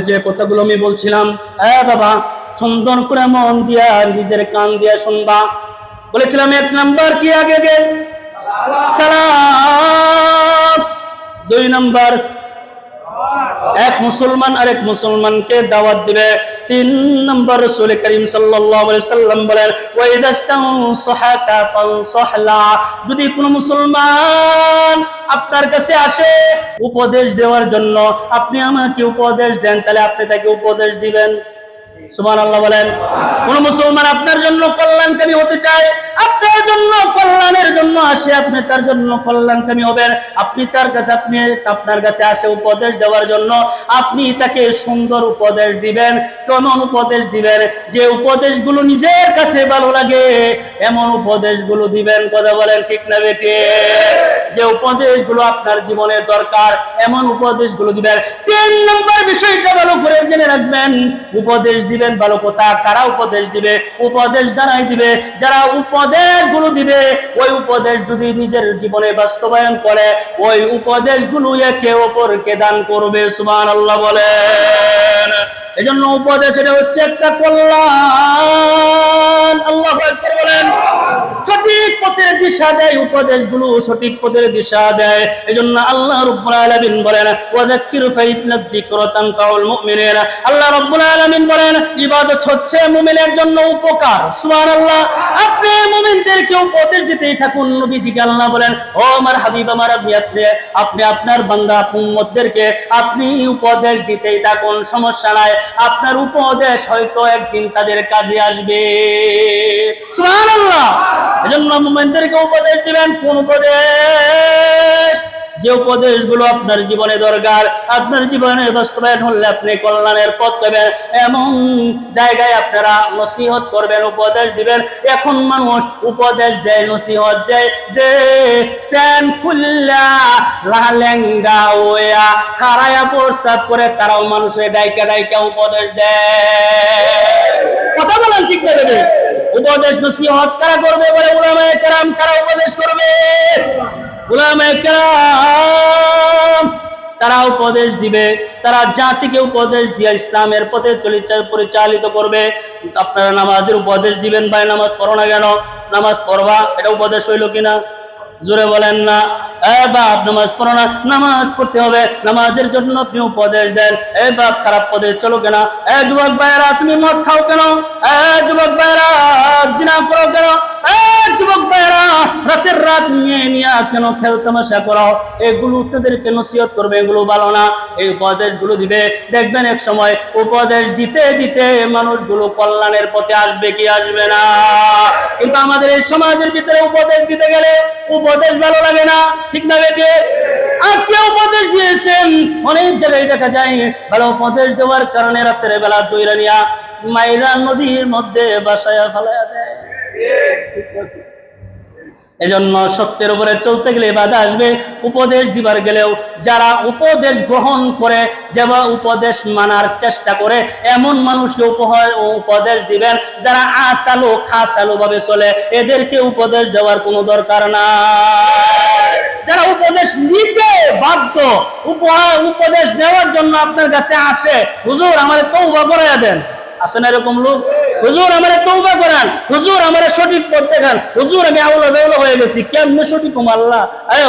A: যে কথাগুলো আমি বলছিলাম, হ্যাঁ বাবা, সুন্দর করে মন দিয়া নিজের কান দিয়া শুনবা। বলেছিলাম 1 নাম্বার কি আগে সালাম, 2 নাম্বার এক মুসলমান আরেক মুসলমানকে দাওয়াত দিবে। 3 নম্বর রাসূল করিম সাল্লাল্লাহু আলাইহি সাল্লাম বলেন ওয়াইদাস্তানসাহাকা ফানসাহলা, যদি কোন মুসলমান আপনার কাছে আসে উপদেশ দেওয়ার জন্য, আপনি আমাকে উপদেশ দেন, তাহলে আপনি তাকে উপদেশ দিবেন। সুবহানাল্লাহ বলেন। কোন মুসলমান আপনার জন্য কল্যাণকামী হতে চায়, আপনার জন্য কল্যাণের জন্য আসে, আপনি তার জন্য কল্যাণকামী হবেন। আপনি আপনার কাছে আসে উপদেশ দেওয়ার জন্য, আপনি তাকে সুন্দর উপদেশ দিবেন। কেমন উপদেশ দিবেন? যে উপদেশগুলো নিজের কাছে ভালো লাগে এমন উপদেশগুলো দিবেন। কথা বলেন ঠিক না বেঠিক? যে উপদেশগুলো আপনার জীবনে দরকার এমন উপদেশগুলো দিবেন। 3 নম্বর বিষয়টা ভালো করে জেনে রাখবেন, উপদেশ দিবেন ভালো কথা। কারা উপদেশ দিবে? উপদেশ যারাই দিবে, যারা উপদেশগুলো দিবে ওই উপদেশ যদি নিজের জীবনে বাস্তবায়ন করে ওই উপদেশগুলো একে অপরকে দান করবে। সুবহানাল্লাহ বলেন। এজন্য উপদেশ এটা হচ্ছে একটা কল্যাণ। আল্লাহু আকবার বলেন। সঠিক পথের দিশা দেয় উপদেশগুলো, সঠিক পথের দিশা দেয়। এজন্য আল্লাহ রাব্বুল আলামিন বলেন ওয়াযাক্কির ফাইনাদ যিকরা তানফাউল মুমিনিন। আল্লাহ রাব্বুল আলামিন বলেন ইবাদত হচ্ছে মুমিনের জন্য উপকার। সুবহানাল্লাহ। আপনি মুমিনদেরকে উপদেশ দিতেই থাকুন। নবীজিকে আল্লাহ বলেন ও আমার হাবিব, আমার আপনি আপনার বান্দা উম্মতদেরকে আপনি উপদেশ দিতেই থাকুন, সমস্যা নাই। আপনার উপদেশ হয়তো একদিন তাদের কাজে আসবে। সুবহানাল্লাহ। এজন্য মুমিনদেরকে উপদেশ দিবেন। কোন উপদেশ? যে উপদেশগুলো আপনার জীবনে দরকার, আপনার জীবনে বাস্তবায়ন হলে আপনি কল্যাণের পথ পাবেন এমন জায়গায় আপনারা নসিহত করবেন, উপদেশ দিবেন। এখন মানুষ উপদেশ দেয়, নসিহত দেয় যে সেন খুল্লা লালেঙ্গা ওয়া কারায়া প্রস্তাব করে, তারাও মানুষের ডাইকা ডাইকা উপদেশ দেয়। কথা বলেন ঠিক না বেঠিক? উপদেশ নসিহত কারা করবে? বলে উলামায়ে কেরাম। কারা উপদেশ করবে? উলামায়ে কেরাম। তারা উপদেশ দিবে, তারা জাতিকে উপদেশ দিয়ে ইসলামের পথে পরিচালিত করবে। আপনারা নামাজের উপদেশ দিবেন, ভাই নামাজ পড়ো না কেন? নামাজ পড়বা, এটা উপদেশ হইল কিনা? জোরে বলেন না। বাপ নামাজ পড়ো না, নামাজ পড়তে হবে, নামাজের জন্য আপনি উপদেশ দেন। বাপ খারাপ পথে চলো কেন? যুবক ভাইয়েরা তুমি মদ খাও কেন? যুবক ভাইয়েরা জিনা করো কেন? যুবক ভাইয়েরা রাতের রাত নিয়ে কেন খেল তামাশা করো? এগুলো তাদেরকে নসিহত করবে, এগুলো ভালো না। এই উপদেশগুলো দিবে, দেখবেন এক সময় উপদেশ দিতে দিতে মানুষগুলো কল্যাণের পথে আসবে কি আসবে না? কিন্তু আমাদের এই সমাজের ভিতরে উপদেশ দিতে গেলে উপদেশ ভালো লাগে না, ঠিক না বেঠিক? আজকে উপদেশ দিয়েছেন, অনেক জায়গায় দেখা যায় ভালো উপদেশ দেওয়ার কারণে রাতের বেলা দইরা নিয়া মাইরা নদীর মধ্যে বাসায়া ফেলায়া দেয়। এজন্য সত্যের উপরে চলতে গেলে বাধা আসবে। উপদেশ দিবার গেলেও যারা উপদেশ গ্রহণ করে, যারা উপদেশ মানার চেষ্টা করে এমন মানুষকে উপদেশ দিবেন। যারা আসালো খাসালো ভাবে চলে এদেরকে উপদেশ দেওয়ার কোনো দরকার নাই। যারা উপদেশ নিতে বাধ্য, উপদেশ নেওয়ার জন্য আপনার কাছে আসে, হুজুর আমারে তওবা করাইয়া দেন, আছে না এরকম লোক? হুজুর আমারে তওবা করান, হুজুর আমারে সঠিক পথ দেখান, হুজুর আমি আউলা জাউলা হয়ে গেছি, কেমনে সঠিক হম আল্লাহ,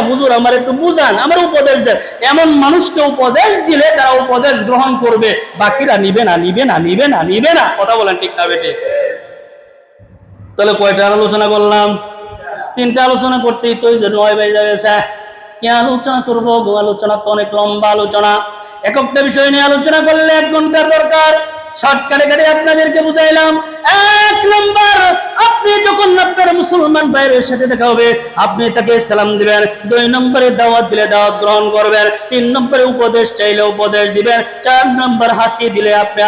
A: হুজুর আমারে একটু বুঝান, আমার উপদেশ দেন। এমন মানুষকে উপদেশ দিলে তারা উপদেশ গ্রহণ করবে, বাকিরা নিবে না, নিবে না, নিবে না, নিবে না। কথা বলেন ঠিক না বেঠিক? তাহলে কয়টা আলোচনা করলাম? 3টা আলোচনা করতেই তো 9 বেজে গেছে। কি আলোচনা করবো? আলোচনা তো অনেক লম্বা আলোচনা, একটা বিষয় নিয়ে আলোচনা করলে 1 ঘন্টার দরকার। শর্টকাটে কাটে আপনাদেরকে বুঝাইলাম। 1 নম্বর, আপনি যখন আপনার মুসলমান ভাইয়ের সাথে দেখা হবে আপনি তাকে সালাম দিবেন। 2 নম্বরে দাওয়াত দিলে দাওয়াত গ্রহণ করবেন। 3 নম্বরে উপদেশ চাইলে উপদেশ দিবেন। 4 নম্বর হাসি দিলে আপনি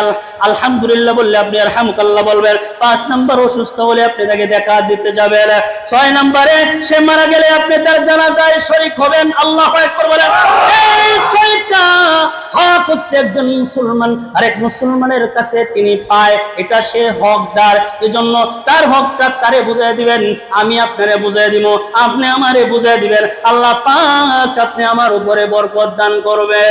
A: আলহামদুলিল্লাহ বললে আপনি আরহামুকাল্লাহ বলবেন। 5 নম্বর অসুস্থ হলে আপনি তাকে দেখা দিতে যাবেন। 6 নম্বরে সে মারা গেলে আপনি তার জানাজায় শরীক হবেন। আল্লাহু আকবার বলেন। এই 6টা হক হচ্ছে একজন মুসলমান আরেক মুসলমানের কাছে তিনি পায়, এটা সে হকদার। এজন্য তার হকটা তারে বুঝাই দিবেন, আমি আপনারে বুঝাই দিব, আপনি আমারে বুঝাই দিবেন। আল্লাহ পাক আপনি আমার উপরে বরকত দান করবেন।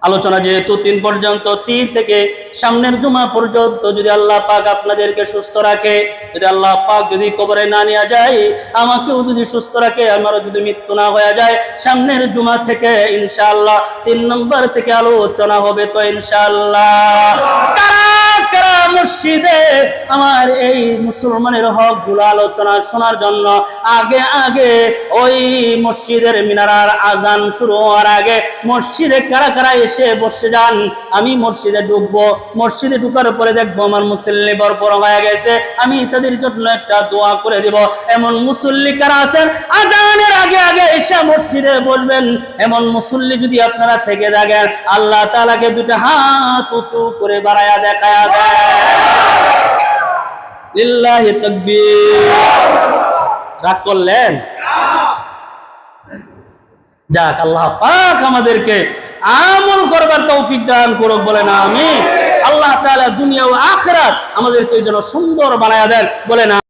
A: আলোচনা যেহেতু 3 পর্যন্ত, 3 থেকে সামনের জুমা পর্যন্ত যদি আল্লাহ পাক আপনাদেরকে সুস্থ রাখে, যদি আল্লাহ পাক যদি কবরে না নিয়ে যায়, আমাকেও যদি সুস্থ রাখে, আমারও যদি মৃত্যু না হয়ে যায়, সামনের জুমা থেকে ইনশাআল্লাহ 3 নম্বর থেকে আলোচনা হবে। তো ইনশাআল্লাহ কারা কারা মসজিদে আমার এই মুসলমানের হক গুলো আলোচনা শোনার জন্য আগে আগে ওই মসজিদের মিনারার আজান শুরু হওয়ার আগে মসজিদে কারা কারা এসে বসে যান, আমি মসজিদে ঢুকবো, মসজিদে ঢুকার পরে দেখবো আমার মুসল্লি ভরপুর হয়ে গেছে, আমি তাদের জন্য একটা দোয়া করে দিব। এমন মুসল্লি কারা আছেন আজানের আগে আগে এসে মসজিদে বলবেন, এমন মুসল্লি যদি আপনারা থেকে থাকেন, আল্লাহ তাআলাকে 2টা হাত উঁচু করে বাড়ায়া দেখায়া দেয়। লিল্লাহি তাকবীর। রাগ করলেন? যাক, আল্লাহ পাক আমাদেরকে আমল করবার তৌফিক দান করুক, বলেন আমিন। আল্লাহ তাআলা দুনিয়া ও আখিরাত আমাদেরকে যেন সুন্দর বানায়া দেন, বলেন।